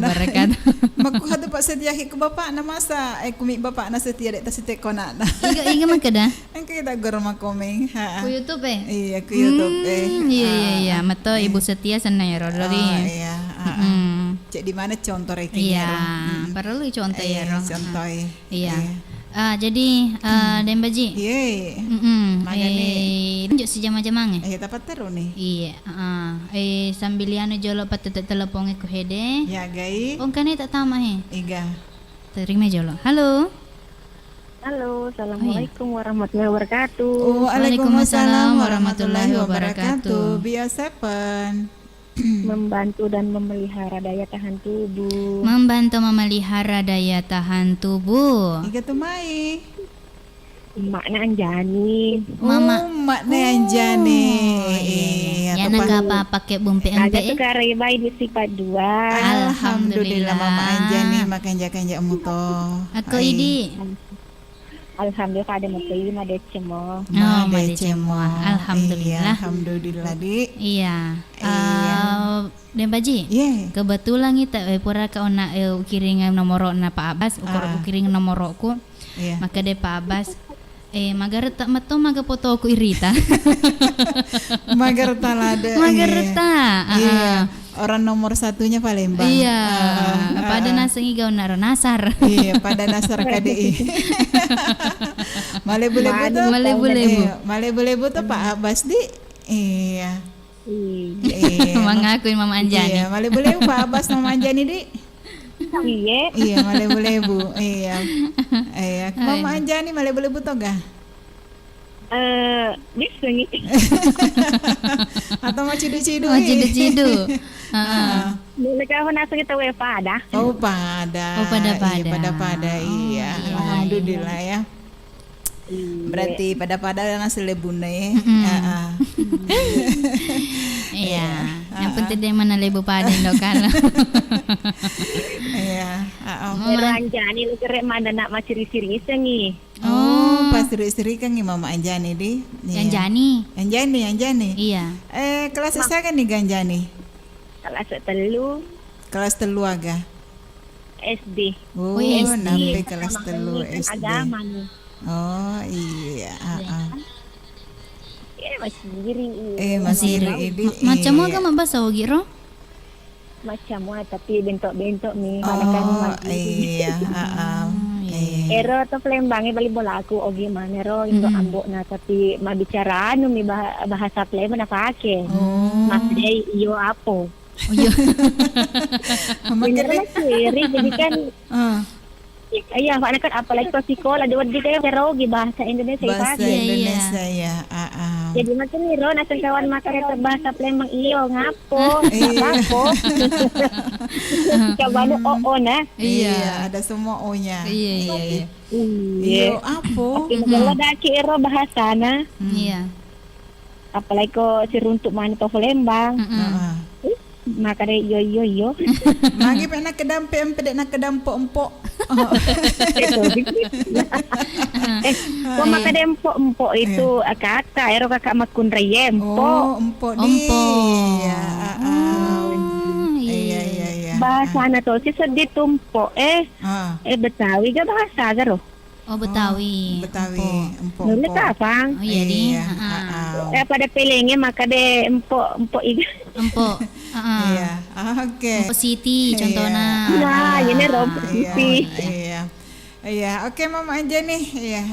Maku hatu pak setia ke bapak na masa kumi bapak na setia dek tasite kona na. Iga makada. Engke kita gorma komeng. Ku YouTube Iya, ku YouTube Iya. Mato ibu setia sana ya rodori. Iya. Cek di mana contoh reki. Iya. Perlu contoh ya roh. Contoh. Iya. Jadi Dembaji. Iya. Magane. Tunjuk si jama-jamang Iya dapat terus nih. Iya. Sambiliano jolo patet telepon ku hede. Ya gai. Kane tak tama he. Iga. Terima jolo. Halo. Halo, assalamualaikum warahmatullahi wabarakatuh. Waalaikumsalam warahmatullahi wabarakatuh. Biasa pen. Membantu dan memelihara daya tahan tubuh. Membantu memelihara daya tahan tubuh. Iga tumai. Makna Anjani. Makna Anjani. Ya naga apa pakai bumpe Ada tuh karebai di sifat 2. Alhamdulillah Mama Anjani makan jaka muto. Aku idi. Alhamdulillah ada mati ada cemo. Ada cemo. Alhamdulillah. Alhamdulillah di. Iya. Dembaji. Kebetulan kita pura ka ona kiring nomor na Pak Abbas, ukur kiring nomorku. Maka de Pak Abbas magareta mato maga foto aku irita. Magareta lade. Magareta. orang nomor satunya Palembang. Iya. Pada nasengi gaun naro nasar. Iya, pada nasar KDI. Malebu-lebu tuh Pak Abbas di. Iya. Mengakuin Mama Anjani. Iya, malebu-lebu Pak Abbas Mama Anjani di. Iya, malebu-lebu. Iya. Mama Anjani malebu-lebu tuh gak? Bisa nih. Atau mau cidu-cidu? Dulu kau nasa kita pada. Oh pada. Iya. Alhamdulillah ya. Berarti pada nasi lebuna ya. Iya. Yang penting dia mana lebu pada Indokala. Iya. Mama Anjani lu kerek mana nak maciri-ciri sengi. Oh, pas istri kan Mama Anjani di. Anjani. Iya. Kelas saya kan nih Ganjani. Kelas telu aga. SD. Oh, SD. Sampai kelas telu SD. Agama nih. Oh, iya. Masih ini. Macam apa bahasa Ogiro? Macam tapi bentuk-bentuk nih. Iya. Ero to Palembang balik bola aku gimana ro indo ambok na tapi ma bicara anu mi bahasa Palembang apa ake. Mas dei iyo apo. Iya. Bener siri jadi kan iya, karena kan apalagi kalau sekolah dia dia perogi bahasa Indonesia ya. Jadi macam ni ro nasa kawan makan bahasa Palembang iyo ngapo. Coba lu na. Iya, ada semua O-nya. Iya. Iyo apo. Kalau dah kira bahasa na. Iya. Apalagi kalau seruntuk mana to Palembang. Maka deh yo. Magi pernah kedampe empedek nak kedampo empok. Kok maka deh empok itu kata ero kakak makun reye empok. Empok di. Iya. Bahasa na to si sedih tumpok Betawi ga bahasa garo. Oh Betawi. Empok. Nulis apa? Oh iya di. Pada pilihnya maka deh empok iga. Empok. Iya. Oke. Empok Siti contohnya. Nah, ini Empok Siti. Iya. Oke Mama Anjani. Iya.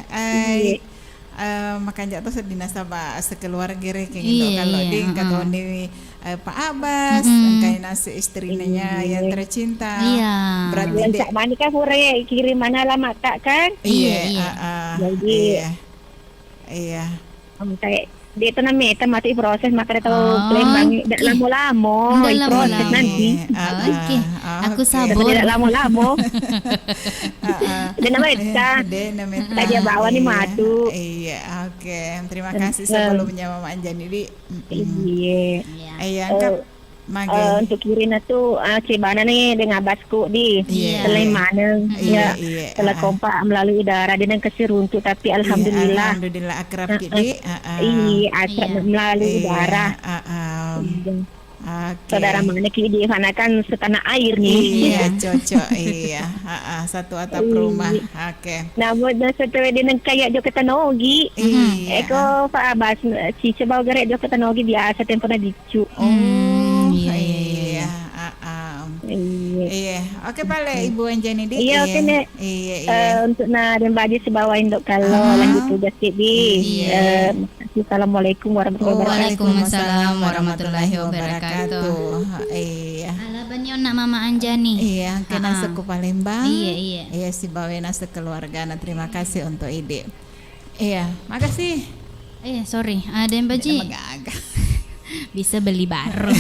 Makanya tuh sedina sama sekeluarga kayak gitu kalau ding kata ni Pak Abbas kayak nasi istrinya yang tercinta. Iya. Berarti Cak mani kan hore kirim mana lama tak kan? Iya. Jadi iya. Kayak dia itu namanya mati proses maka dia tahu Palembang tidak lama-lama proses nanti. Oke. Aku sabur. Tidak lama-lama. Dia namanya dia bawa nih madu. Iya, oke. Terima kasih sebelumnya Mama Anjani di. Iya. Untuk Kirina tuh Cibana nih dengan basku di Sleman ya telah kompak melalui udara dengan kesiruntuk tapi alhamdulillah akrab gini akrab melalui udara saudara mana kini karena kan setanah air nih cocok satu atap rumah namun setelah dia kayak dia ketanogi eko Pak Abbas si coba garek dia ketanogi biasa tempona dicu Iya. Oke pale Ibu Anjani di. Iya oke nek. Untuk dan baju sebawa induk kalau lanjut tugas di. Assalamualaikum warahmatullahi wabarakatuh. Waalaikumsalam warahmatullahi wabarakatuh. Iya. Alabannya nak Mama Anjani. Iya, kena seku Palembang. Iya. Iya si bawena sekeluarga. Nah, terima kasih untuk ide. Iya, makasih. Sorry, ada yang baji. Bisa beli baru.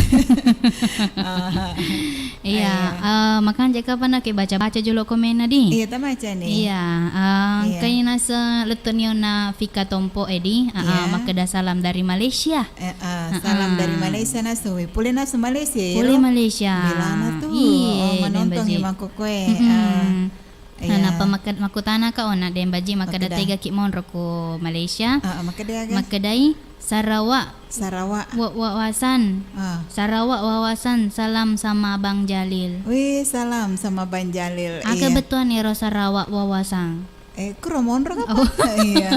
Iya, makan jika pernah ke baca-baca jolo komen di. Iya, tamaca nih. Iya, kayak nasa letonyo na Fika Tompo edi, maka dah salam dari Malaysia. Salam dari Malaysia nasuwi. Pulih nasu Malaysia. Pulih Malaysia. Bilana tuh. Menonton himako kue. Napa makutana ka ona den baji maka da tega ki mon ko Malaysia. Maka dai Sarawak wawasan salam sama Abang Jalil. Wih salam sama Bang Jalil. Aka betuan ero Sarawak wawasan. Kuromondro apa? Iya,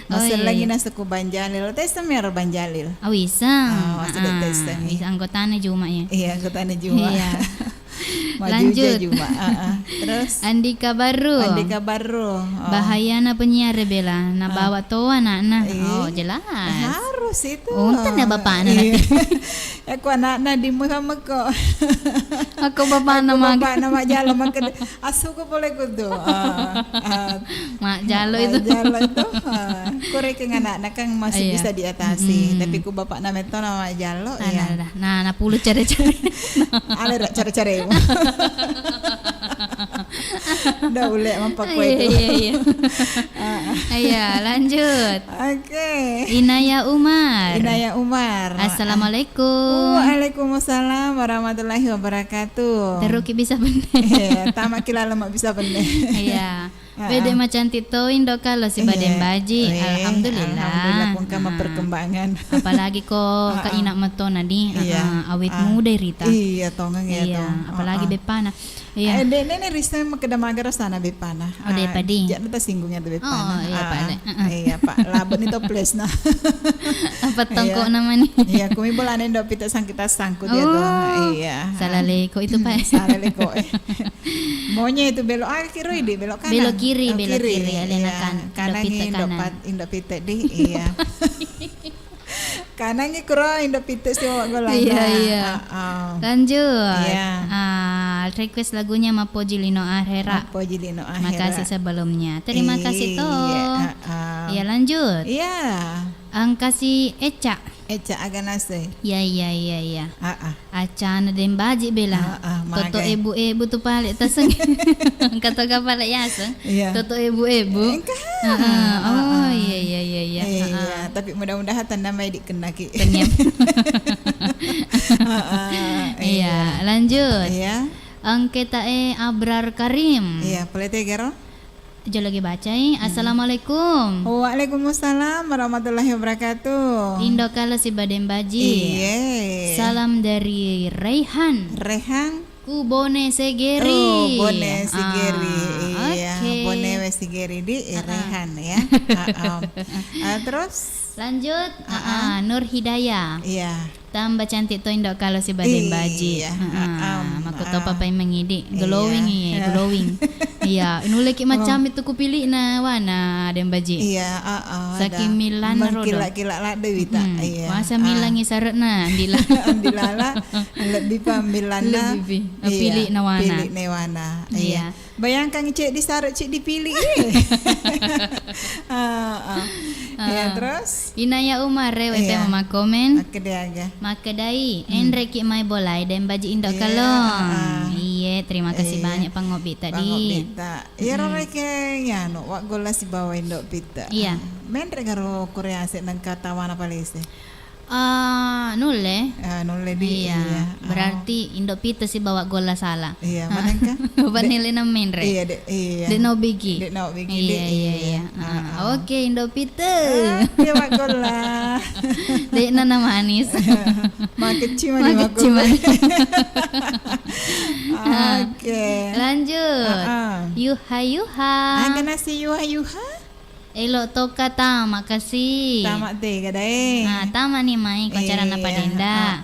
Masih lagi nasa ku Banjalil, testem ya Banjalil. Awisang. Sudah testem. Bisa anggotanya Juma ya. Iya, anggotanya Juma. Iya. Lanjut Juma. Terus Andika Baru. Bahayana penyiar bela, na bawa toa anak. Oh, jelas. Harus itu. Untan ya bapak anak. Aku anak di muka kok. Aku bapak nama jalo maka asu ko boleh kudu. Mak jalo itu. Korek anak kan masih bisa diatasi. Tapi ku bapak nama itu nama jalo ya. Nah, puluh cara-cara. Ada cara-cara. Udah ulek mampak kue itu. Iya, lanjut. Oke. Inaya Umar. Assalamualaikum. Waalaikumsalam warahmatullahi wabarakatuh. Teruki bisa bener. Tamak kila lemak bisa bener. Iya. Bede macam Tito Indo kalau si Baden Baji. Alhamdulillah pun kama perkembangan. Apalagi kok kainak meto nadi awet muda Rita. Iya tongang ya iya, apalagi Bepana. Iya. Nene Rista makedamagar sana Bepana. Oh deh padi. Jangan lupa singgungnya tuh Bepana. Oh iya Pak. Iya Pak. Labon itu place nah. Apa tongkok namanya? Iya, kami bolane ndok pita kita sangkut ya tuh. Iya. Salah leko itu Pak. Salah leko. Maunya itu belok kiri di belok kanan. Belok kiri alenakan. Kanan indok pita di iya. Kanan kuro indok pita si wak gola. Iya. Lanjut. Iya. Request lagunya Mapoji Lino Ahera. Makasih sebelumnya. Terima kasih toh. Iya lanjut. Iya. Kasih Eca Aganase. Iya. Aca na den baji bela. Toto ibu tu palik taseng. Kata kapal yaseng. Toto ibu. Oh iya. Iya. Tapi mudah-mudahan tanda mai dikenaki. Iya, lanjut. Iya. Kita Abrar Karim. Iya, pelete gero. Jo lagi baca Assalamualaikum. Waalaikumsalam warahmatullahi wabarakatuh. Indo kalau si Baden Baji. Iya. Salam dari Rehan. Ku Bone Segeri. Bone Segeri. Iya. Bone Segeri di Rehan ya. Terus lanjut. Nur Hidayah. Iya. Tambah cantik tuh Indo kalau si Baden Baji. Maku tau papa yang mengidi glowing. Iya, nuleki macam itu ku pilih na wana Den Baji. Iya, Saking Milan rodo. Kila-kila lah dewi tak. Iya. Masa milangi syarat na Andilala lebih pamilana pilih na wana. Pilih na wana. Iya. Bayangkan cek disyarat cek dipilih. Ya terus Inaya Umar rewe mama komen. Makedai. Enreki mai bolai Den Baji Indo kalong. Iya, terima kasih banyak pangobit tadi. Iya roreke no wak gola si bawa Indo pita. Iya. Mendre karo Korea sik nang katawan apa lese. Nulle. Nulle di. Iya. Berarti Indo pita si bawa gola salah. Iya, manangka? Banile na mendre. Iya. Dek no bigi. Iya. Oke, Indo pita. Dia wak gola. Dek na manis. Makeci. Oke. Lanjut. Yuha. Agana si yuha. Elo toka makasih. Tamak teh gadai. Tama nih mai kacara napa denda.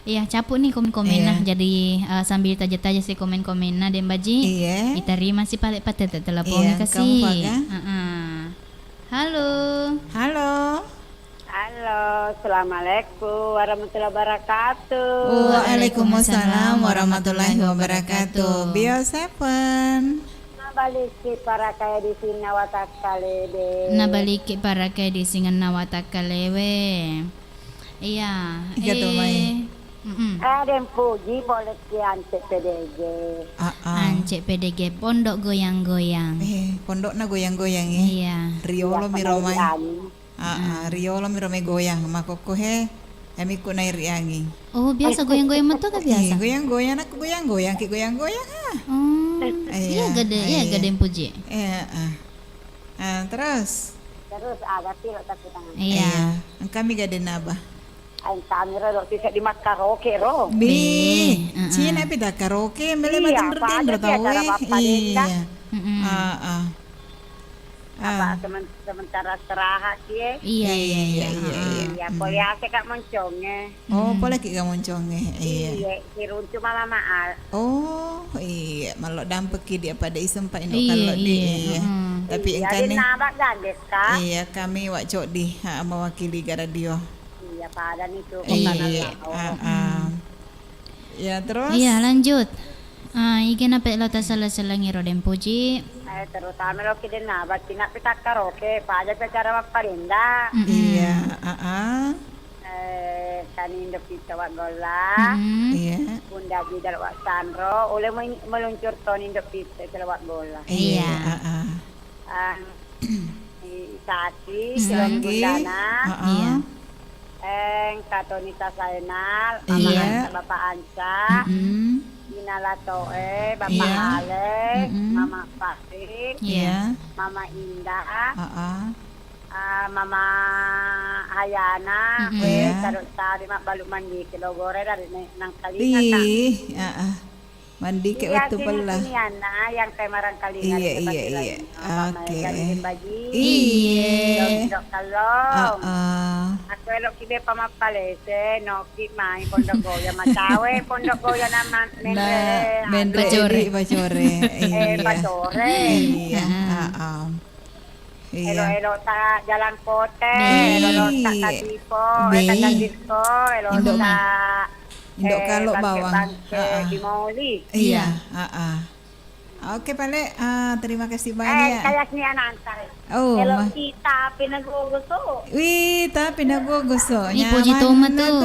Iya, capuk nih komen-komen jadi sambil taja-taja si komen-komen Den Baji. Iya. Kita terima si paling patah telepon kasih. Halo. Assalamualaikum warahmatullahi wabarakatuh. Waalaikumsalam warahmatullahi wabarakatuh. Bio 7. Nabaliki para kaya di sini watakalewe. Nabaliki para kaya di sini watakalewe. Iya. Ada yang puji boleh ki Ancek PDG. Ancek PDG pondok goyang-goyang. Pondok na goyang-goyang ya. Iya. Riolo miromai. Riolo miromai goyang makoko amiku na iriangi. Oh, biasa goyang-goyang metu ka biasa? Goyang-goyang aku goyang-goyang ki goyang-goyang Iya gede puji. Terus ada pilot tapi tangan. Iya. Kami gade naba. Ang kamera do bisa di mat karaoke ro. Cina pida karaoke mele macam bertendro tahu. Iya. Apa sementara istirahat ya. Iya. Boleh ase kak monconge. Oh, boleh kita monconge. Iya. Kirun cuma mama al. Oh, iya. Malah dampeki dia pada isem pak Indo kalau dia. Tapi Jadi engkane. nabak gaget kak. Iya, kami wak cok di mewakili radio. Iya padan itu. Iya. Ya terus. Iya, lanjut. Ikan apa lo salah ngiro den puji. Terutama lo kita nabak tina pitak karaoke. Paja cara maparinda. Iya. Kani indok kita wak gola. Iya. Bunda jidal wak sandro. Oleh meluncur ton indok kita wak gola. Iya. Sati, Silong Bundana. Iya. Katonita Sainal, Iya. Bapak Anca, Dina Latoe, Bapak Alek, Mama Pasik, Iya. Mama Indah, Mama Ayana, Iya. Taruk Sari Mak Baluk Mandi, Kilo Gore dari nang Kalinga. Mandi ke waktu pelah. Ini Ana yang Kemarang Kalinga. Iya. Oke. Iya. Dok kalong. Aku elok kibe pamapalese, noki main pondok goya macawe, pondok goya nama Mendre Bacore. Bacore. Iya. Elok tak jalan kote, elok tak kadipo, tak disco, elok tak Indok kalau bawang. Di Moli. Iya. Oke, Pale. Terima kasih banyak. Kayak ni anantar. Oh, Elok kita pinagugusto. wih, tapi nagugusto. Ini puji Toma tuh.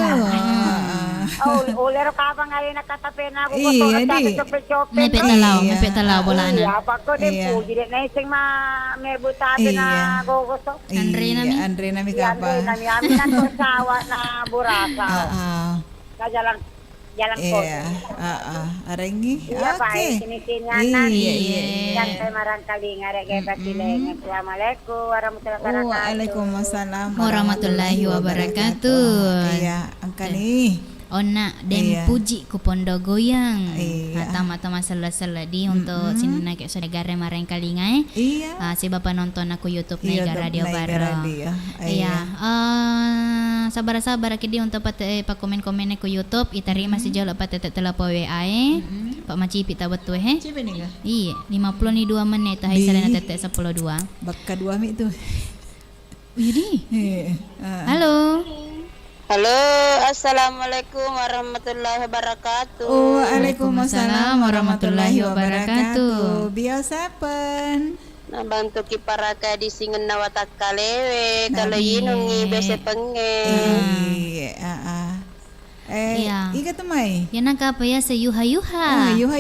Uler ka bang ngayon nakatape na ako Iya, di. Mepet talaw bola na. Iya, pako din Iya. po. Jadi na isang may butabi Iya. na gugusto. Andre nami. Andre nami Yan kapa. rin, namin na to sawa na burasa. Ka jalan ko. Iya. Arengi. Iya, pa. Oke. Sinisinyanan. Iya. Yan kay marang kalinga. Kaya batileng. Assalamualaikum. Warahmatullahi wabarakatuh. Waalaikumsalam Warahmatullahi wabarakatuh. Iya, angka nih. Ona dan Iya. puji ku pondo goyang. Iya. Tama-tama sela-sela di untuk sini nak saudara mareng kalinga. Iya. Si bapak nonton aku YouTube Iya, Naiga Radio Naiga Baro. Radio. Iya. Sabar-sabar kidi untuk pak komen-komen ku YouTube. Itari masih jauh pak tetek telah po WA Pak Maci pita betul he. Cipe nih kah? Iya, 52 menit hai salena tetek 10:02. Bakka dua mi itu. Widih. Iya. Halo. Halo, assalamualaikum warahmatullahi wabarakatuh. Waalaikumsalam warahmatullahi wabarakatuh. Biasapan. Nah, bantu kiparaka di singen nawatak kalewe kalau yinungi biasa pengen. Iya. Iya. Ika tumai. Ya nangka apa ya seyuha-yuha. Yuha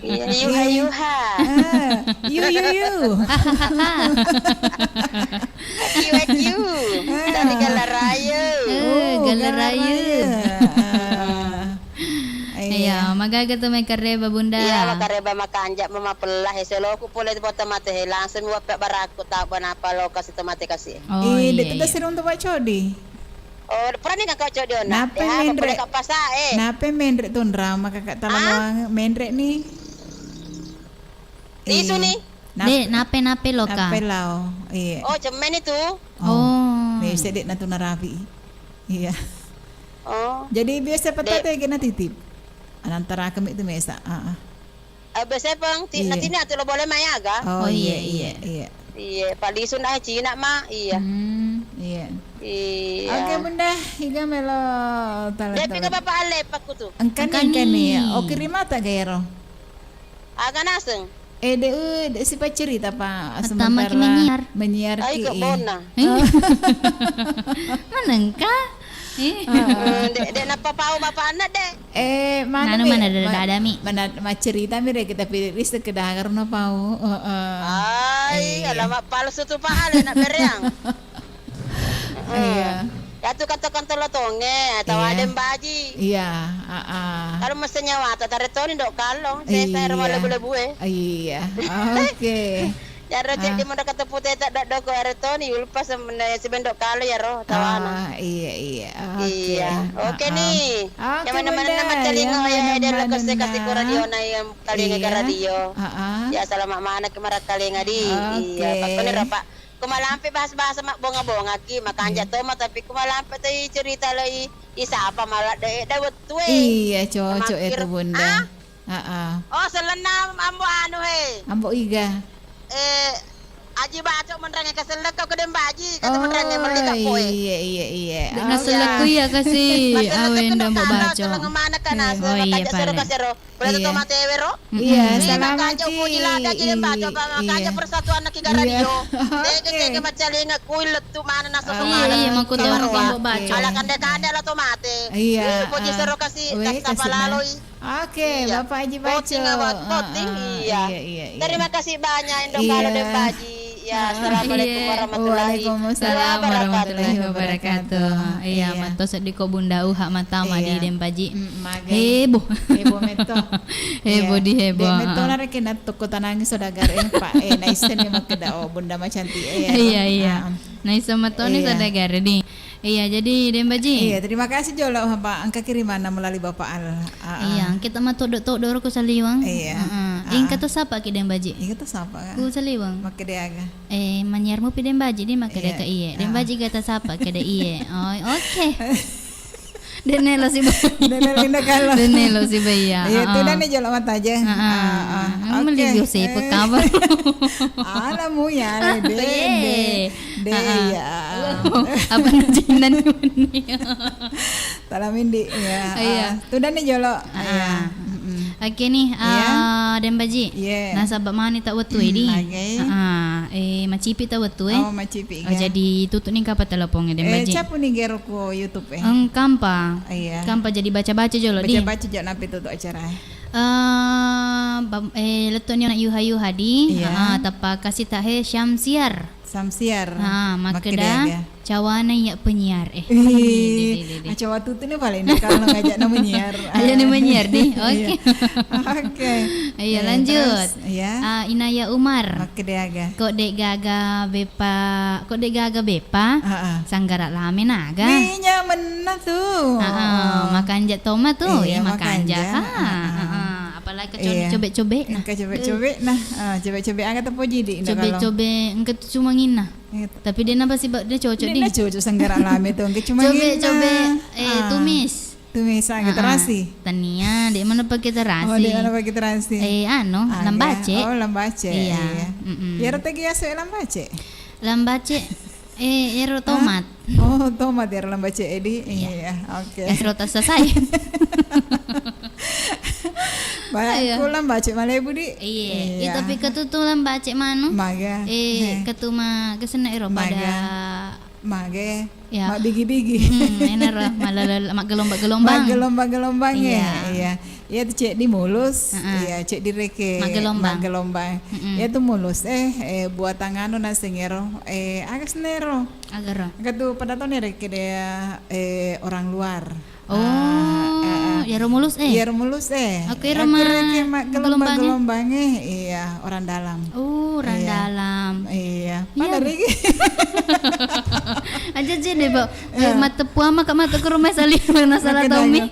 Iya, yuha. Yu. Yu. Dari Galarayu. Galerayu. Iya, magaga to may kareba bunda. Iya, makareba makanjak mama pelah selo ko pole bota mate langsung wapek baraku tak apa lo kasih tomate kasih. Oh iya. Dito ta sirong to codi. Oh, pernah nih kakak cok dia nak. Nape mendre. Nape mendre tuh drama kakak talawang mendre nih. Isu nih. Nape loka. Nape lao. Iya. Oh, cemen itu. Biasa dek natu narapi. Iya. Oh. Jadi biasa patate kena titip. Antara kami itu mesa. Biasa pang nanti ni atu lo boleh mayaga. Oh iya. Iya, palisun dah Cina mak. Iya. Iya. Iya. Oke bunda, higa melo tala. Tapi ke bapak alep aku tuh. Engkan nih. Oke rimata gairo. Agak naseng. De si cerita pak Pertama ki menyiar. Menyiar ki. Ay, kok bona. Manengka? Dek napa pau bapak anak dek. Mana ada mi. Mana cerita mi kita pilih sekedar karena pau. Ay, alamak palsu tu pak ale nak bereang. Iya. Ya tu katakan tonge atau ada baji. Iya, Kalau mestinya wata taretoni dok kalong, saya rumah lebu-lebu Iya. Oke. Jaro cek di mondok kata putih tak dak doko aretoni ulpas sebenarnya si bendok kali ya roh tawana. Iya. Iya. Oke nih. Yang mana-mana nama telinga ya dia lo kasih ku radio na yang telinga ke radio. Ya selamat mana kemarat telinga di. Iya. Pakone ro Pak. Kumalampi bahas-bahas mak bonga-bonga ki makanja toma tapi kumalampi tadi cerita lagi isa apa malah dawet tuwe. Iya cocok itu bunda. Oh selenam ambo anu he. Ambo iga. Aji baca menerangnya keselak kau kedem baji kata menerangnya merdeka poe. Iya. Naselak ya kasih. Awen dah mbok baca. Kalau mana kan asa Oh iya makanya suruh kasih ro. Boleh tuh mate wero. Iya, Selamat selamat puji lah ada jadi baca makanya persatuan nak kiga radio. Dege macalinga kuil tu mana naso semana. Iya, mau kutu orang mbok baca. Ala kande la tomate. Iya. Puji suruh kasih tak palaloi. Oke, Bapak Haji baca. Iya. Terima kasih banyak Indo kalau dan Baji. Ya, assalamualaikum warahmatullahi wabarakatuh. Iya, manto sediko bunda hak matama di Dempaji. Heboh meto. Heboh di heboh. Meto na rek na toko tanangi sodagar Pak. Naisen ni makeda bunda macanti. Iya. Nah, sama Tony sodagar di. Iya, jadi Dembaji. Iya, terima kasih Jolo Bapak. Angka kiriman melalui Bapak Al. Iya, kita mah todok ku saliwang. Iya. Ing kata sapa ki Dembaji? Ing kata sapa? Ku saliwang. Make deaga. Manyarmu pi Dembaji di make ka iye. Dembaji kata sapa ke de iye. Oh, oke. Denelo si Denelo si Baya. Iya, itu dan Jolo mata aja. Meli Yosef kabar. Alamu ya, de ya. Apa najinan ini? Talamindi ya. Iya. Tudan nih Jolo. Iya. Oke nih, Dembaji. Nasabak mani tak wetu ini. Macipi tak wetu Oh, macipi. Jadi tutup nih kapan teleponnya Dembaji? Capu nih gero ku YouTube Kampa. Iya. Kampa jadi baca-baca Jolo di. Baca-baca jangan napi tutup acara. Letonnya nak yuha di. Tapa kasih tahe Syamsiar. Makeda cawana ya penyiar cawa tuh nih paling kalau ngajak nama menyiar aja nih menyiar di oke iya lanjut Inaya Umar makeda kok dek gaga bepa sanggara lame naga minya menah tuh makan jat tomat tuh makan jat apalagi cobe-cobe nah cobe-cobe angkat apa jadi cobe-cobe engke cuma ngina tapi dia napa sih dia cocok dia cocok sanggara lame tuh engke cuma ngina cobe tumis angkat terasi tania dia mana pakai terasi dia mana pakai terasi lambace lambace iya ya rotegi aso lambace ero tomat tomat ya lambace edi iya oke rota selesai Baik, kulam baca malah ibu di. Iya. Tapi ketutu lam baca manu. Maga. Ketuma kesena ero pada. Maga. Ya. Mak bigi-bigi. Ener mak gelombang-gelombang. Gelombang-gelombang ya. Iya. Ya tuh cek di mulus. Iya, cek di reke. Mak gelombang. Ya tuh mulus. Buat tangan na sengero. Agak senero. Agak. Ketu pada tahun reke dia orang luar. Ya rumulus Ya rumulus Oke rumah gelombang-gelombangnya iya orang dalam. Orang dalam. Iya. Mana lagi? Aja deh, Pak. Mata puama kak mata ke rumah salih nasalah Tommy.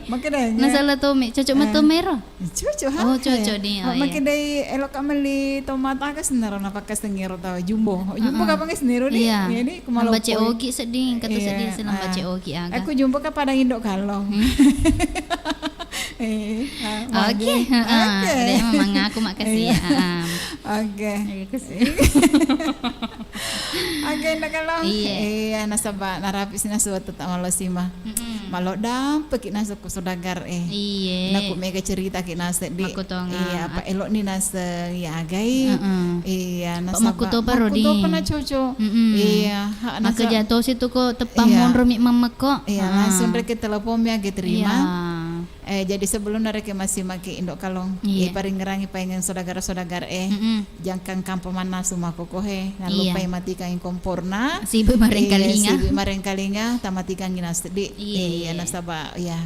Nasalah Tommy. Cocok mata merah. Cocok. Cocok nih. Makin dari elok kameli tomat akas naro napa kas tengiro tahu jumbo. Jumbo kapan kes nero di? Ini kumalau. Baca ogi sedih kata sedih selang baca ogi aga. Aku jumbo ke Padang Indok Kalong. Oke. Dia mengaku makasih ya. Oke. Oke, nak kalau iya nasaba narapis nasuatu tak malo sima. Malo dampe kita nasuk sodagar Iya. Naku mega cerita kita nasuk di. Iya apa elok ni nasuk ya agai. Iya nasaba. Makuto parodi. Makuto pernah cocok. Iya. Maka jatuh situ kok tepamon rumik memekok. Iya langsung reke telepon ya terima. Jadi sebelum mereka masih maki Indok Kalong, paling ngerangi pengen sodagar-sodagar jangkang kampung mana semua kokohe, lalu pai mati kain komporna, si mareng kalinga, tamati kan ginas di, nasaba ya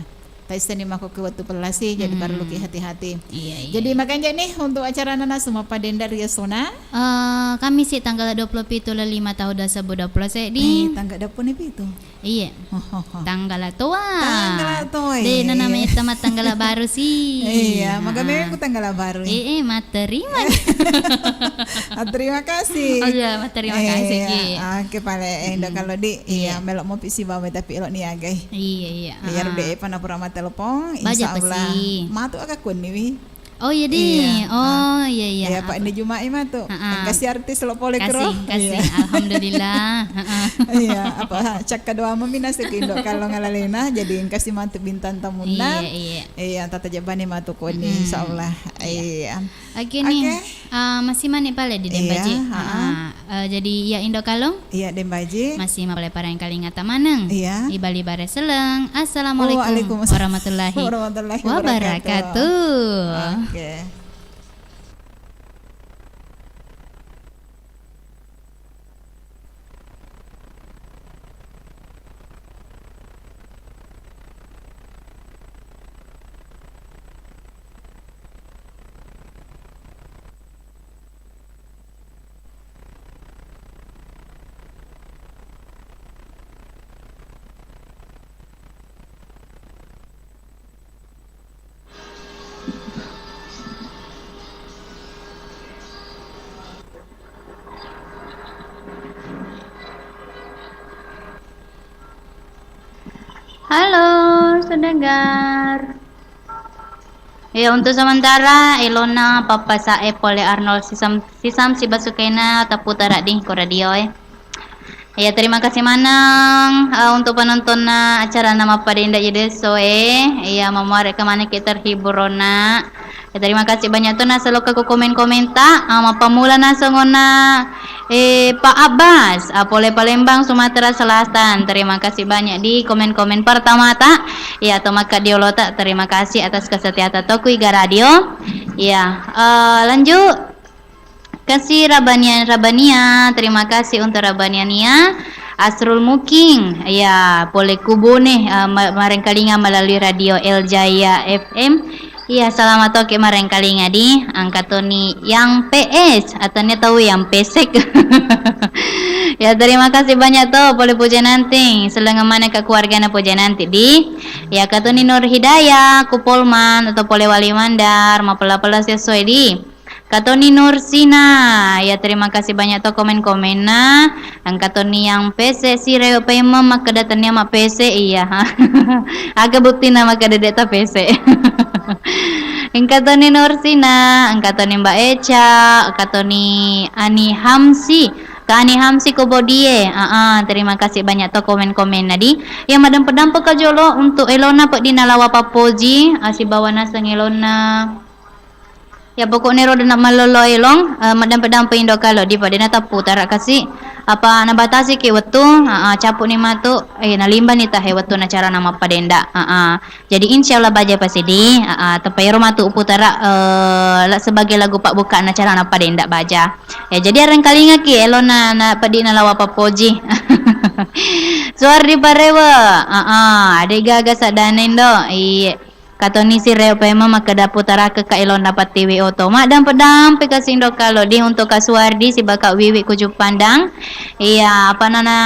Taisani mako ke waktu pelasi jadi perlu ki hati-hati. Iya. Jadi makanya nih untuk acara nana semua padenda Ria Sona. Kami sih tanggal 27 5 tahun 2020 di tanggal dapur nih itu. Iya. Tanggal tua. Tanggal tua. Di namanya temat tanggal baru sih. Iya, maka memang aku tanggal baru. Materi. Terima kasih. Oh iya, terima kasih Ki. Oke, pale kalau di melok mau pisi bawa tapi elok nih agai. Iya. Biar deh panapura telepon insyaallah matu agak kun nih. Oh iya di. Oh iya. Ya Pak ini Juma'i matu. Kasih artis lo pole kro. Kasih. Alhamdulillah. Iya, apa cak kedua meminas indo kalau ngalalena jadi kasih mantu bintang tamunan. Iya, tata jabani matu kun insyaallah. Iya. Oke nih. Masih mani pale di Dembaji. Jadi ya Indo Kalong. Iya Dembaji. Masih mapale parang Kalingata Maneng. Iya. Di Bali Bare Seleng. Assalamualaikum warahmatullahi wabarakatuh. Oke. Halo, Sedengar. Ya untuk sementara Ilona Papa Sae Pole Arnold Sisam si Basukena taputara di radio. Ya terima kasih Manang untuk penonton acara nama Padenda Yedeso ya memuarek kemana kita terhibur Rona. Ya terima kasih banyak tuh selalu ke komen-komenta sama pemula nasongona Pak Abbas Pole Palembang Sumatera Selatan. Terima kasih banyak di komen-komen pertama tak ya atau maka diolota terima kasih atas kesetiaan Tokui Radio. Ya lanjut kasih Rabania terima kasih untuk Rabania Asrul Muking ya Pole Kubu nih mareng kalinga melalui radio El Jaya FM. Iya, selamat oke mareng kalinga di angkat Tony yang PS atau tahu yang pesek. Ya terima kasih banyak tuh boleh puja nanti selengah mana ke keluarga na puja nanti di ya Katoni Nur Hidayah Kupolman atau Pole Wali Mandar mapela-pela sesuai di Katoni Nur Sina ya terima kasih banyak tuh komen-komen angkat Tony yang PC si Reo Pema maka datanya mak PC iya agak bukti nama kadedeta PC. Angkatoni Nursina, angkatoni Mbak Eca, angkatoni Ani Hamsi, Ani Hamsi Kobodie. Terima kasih banyak tuh komen-komen nadi. Ya madam pedam pekajolo untuk Elona pak dinalawa papoji, si bawa nasang Elona. Ya pokoknya roda nak malolo elong, madam pedam peindo kalau di pada nata putar kasih apa nabatasi ke wetu capuk ni matu nalimba ni tahe wetu na cara nama padenda jadi insyaallah baja pasidi tapai romatu putara sebagai lagu pak buka na cara na padenda baja ya jadi areng kalinga ki elona na padi na lawa papoji suar di parewa ade gaga sadanendo Katoni si Reo Pema makada putara ke kailon dapat TV oto madam pedam pekasindo kalau di untuk kasuardi si bakak wiwi kujuk pandang iya apa nana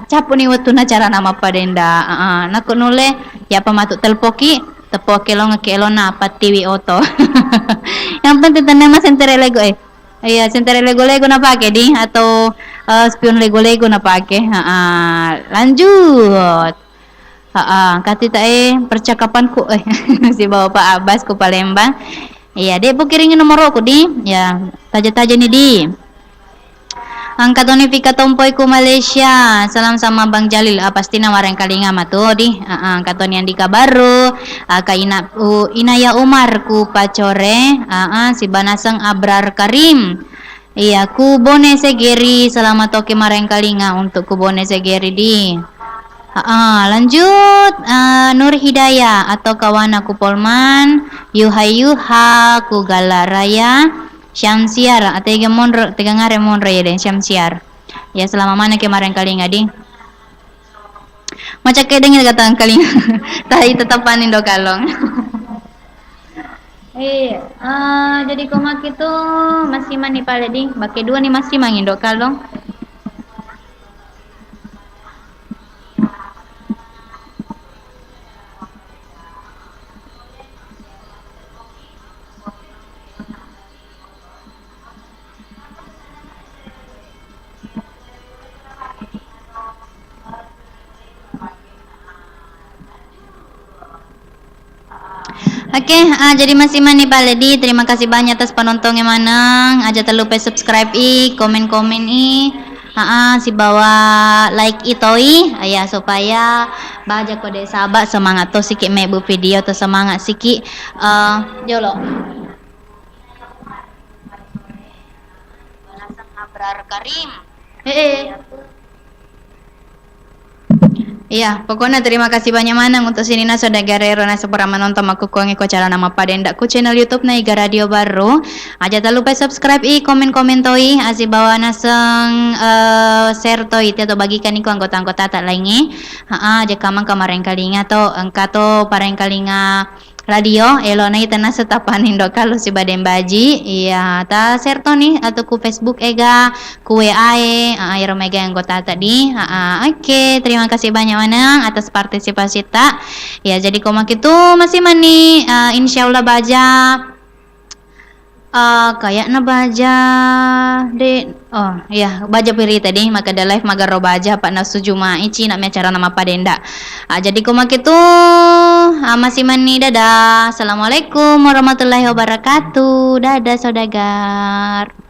capu ni wetu na cara nama padenda nak nule ya pematuk tepoki lo ngekelon dapat TV oto yang penting tenang mas sentere lego iya sentere lego na pakai di atau spion lego na pakai lanjut katita percakapanku si bawa Pak Abbas ku Palembang. Iya, dek kiringin nomor aku di. Ya, taja-taja nih di. Angkat Unifika Tompoy ku Malaysia. Salam sama Bang Jalil. Pasti nawareng kalinga matu di. Angkat yang di Kabaru. Inaya Umar ku Pacore. Si Banasang Abrar Karim. Iya, ku Bone Segeri. Selamat oke mareng kalinga untuk ku Bone Segeri di. Lanjut Nur Hidayah atau kawan aku Polman Yuha ku Galaraya Syamsiar atau tegang ngare monro ya den Syamsiar ya selama mana kemarin kali ngadi Macam kayak dengan kata kali tahi tetapanin do kalong. Jadi komak itu masih mani pale di, bake dua nih masih mangin do kalong. Oke, jadi masih mani paledi. Terima kasih banyak atas penontonnya manang. Aja tak lupa subscribe komen-komen si bawa like itoi ya supaya baca kode sahabat semangat tuh sikit mebu video tuh semangat sikit jolo. Abrar Karim. Iya, pokoknya terima kasih banyak manang untuk sini na saudarero na sepura menonton aku kuangi ko cara nama padenda ku channel YouTube na Iga Radio Baru. Aja tak lupa subscribe komen-komen toi asi bawa naseng share toi atau bagikan iku anggota-anggota tak lainnya. Aja kamang kemarin kalinga to angkato pareng kalinga radio elo na itana setapanin do kalau si baden baji iya ta share to nih atau ku Facebook ega ku WA air mega anggota tadi oke terima kasih banyak manang atas partisipasi tak ya jadi komak itu masih mani insyaallah baja kayak na baja de baja piri tadi maka ada live magaro baja pak nasu juma ici nak cara nama padenda jadi komak itu masih mani dadah assalamualaikum warahmatullahi wabarakatuh dadah saudagar.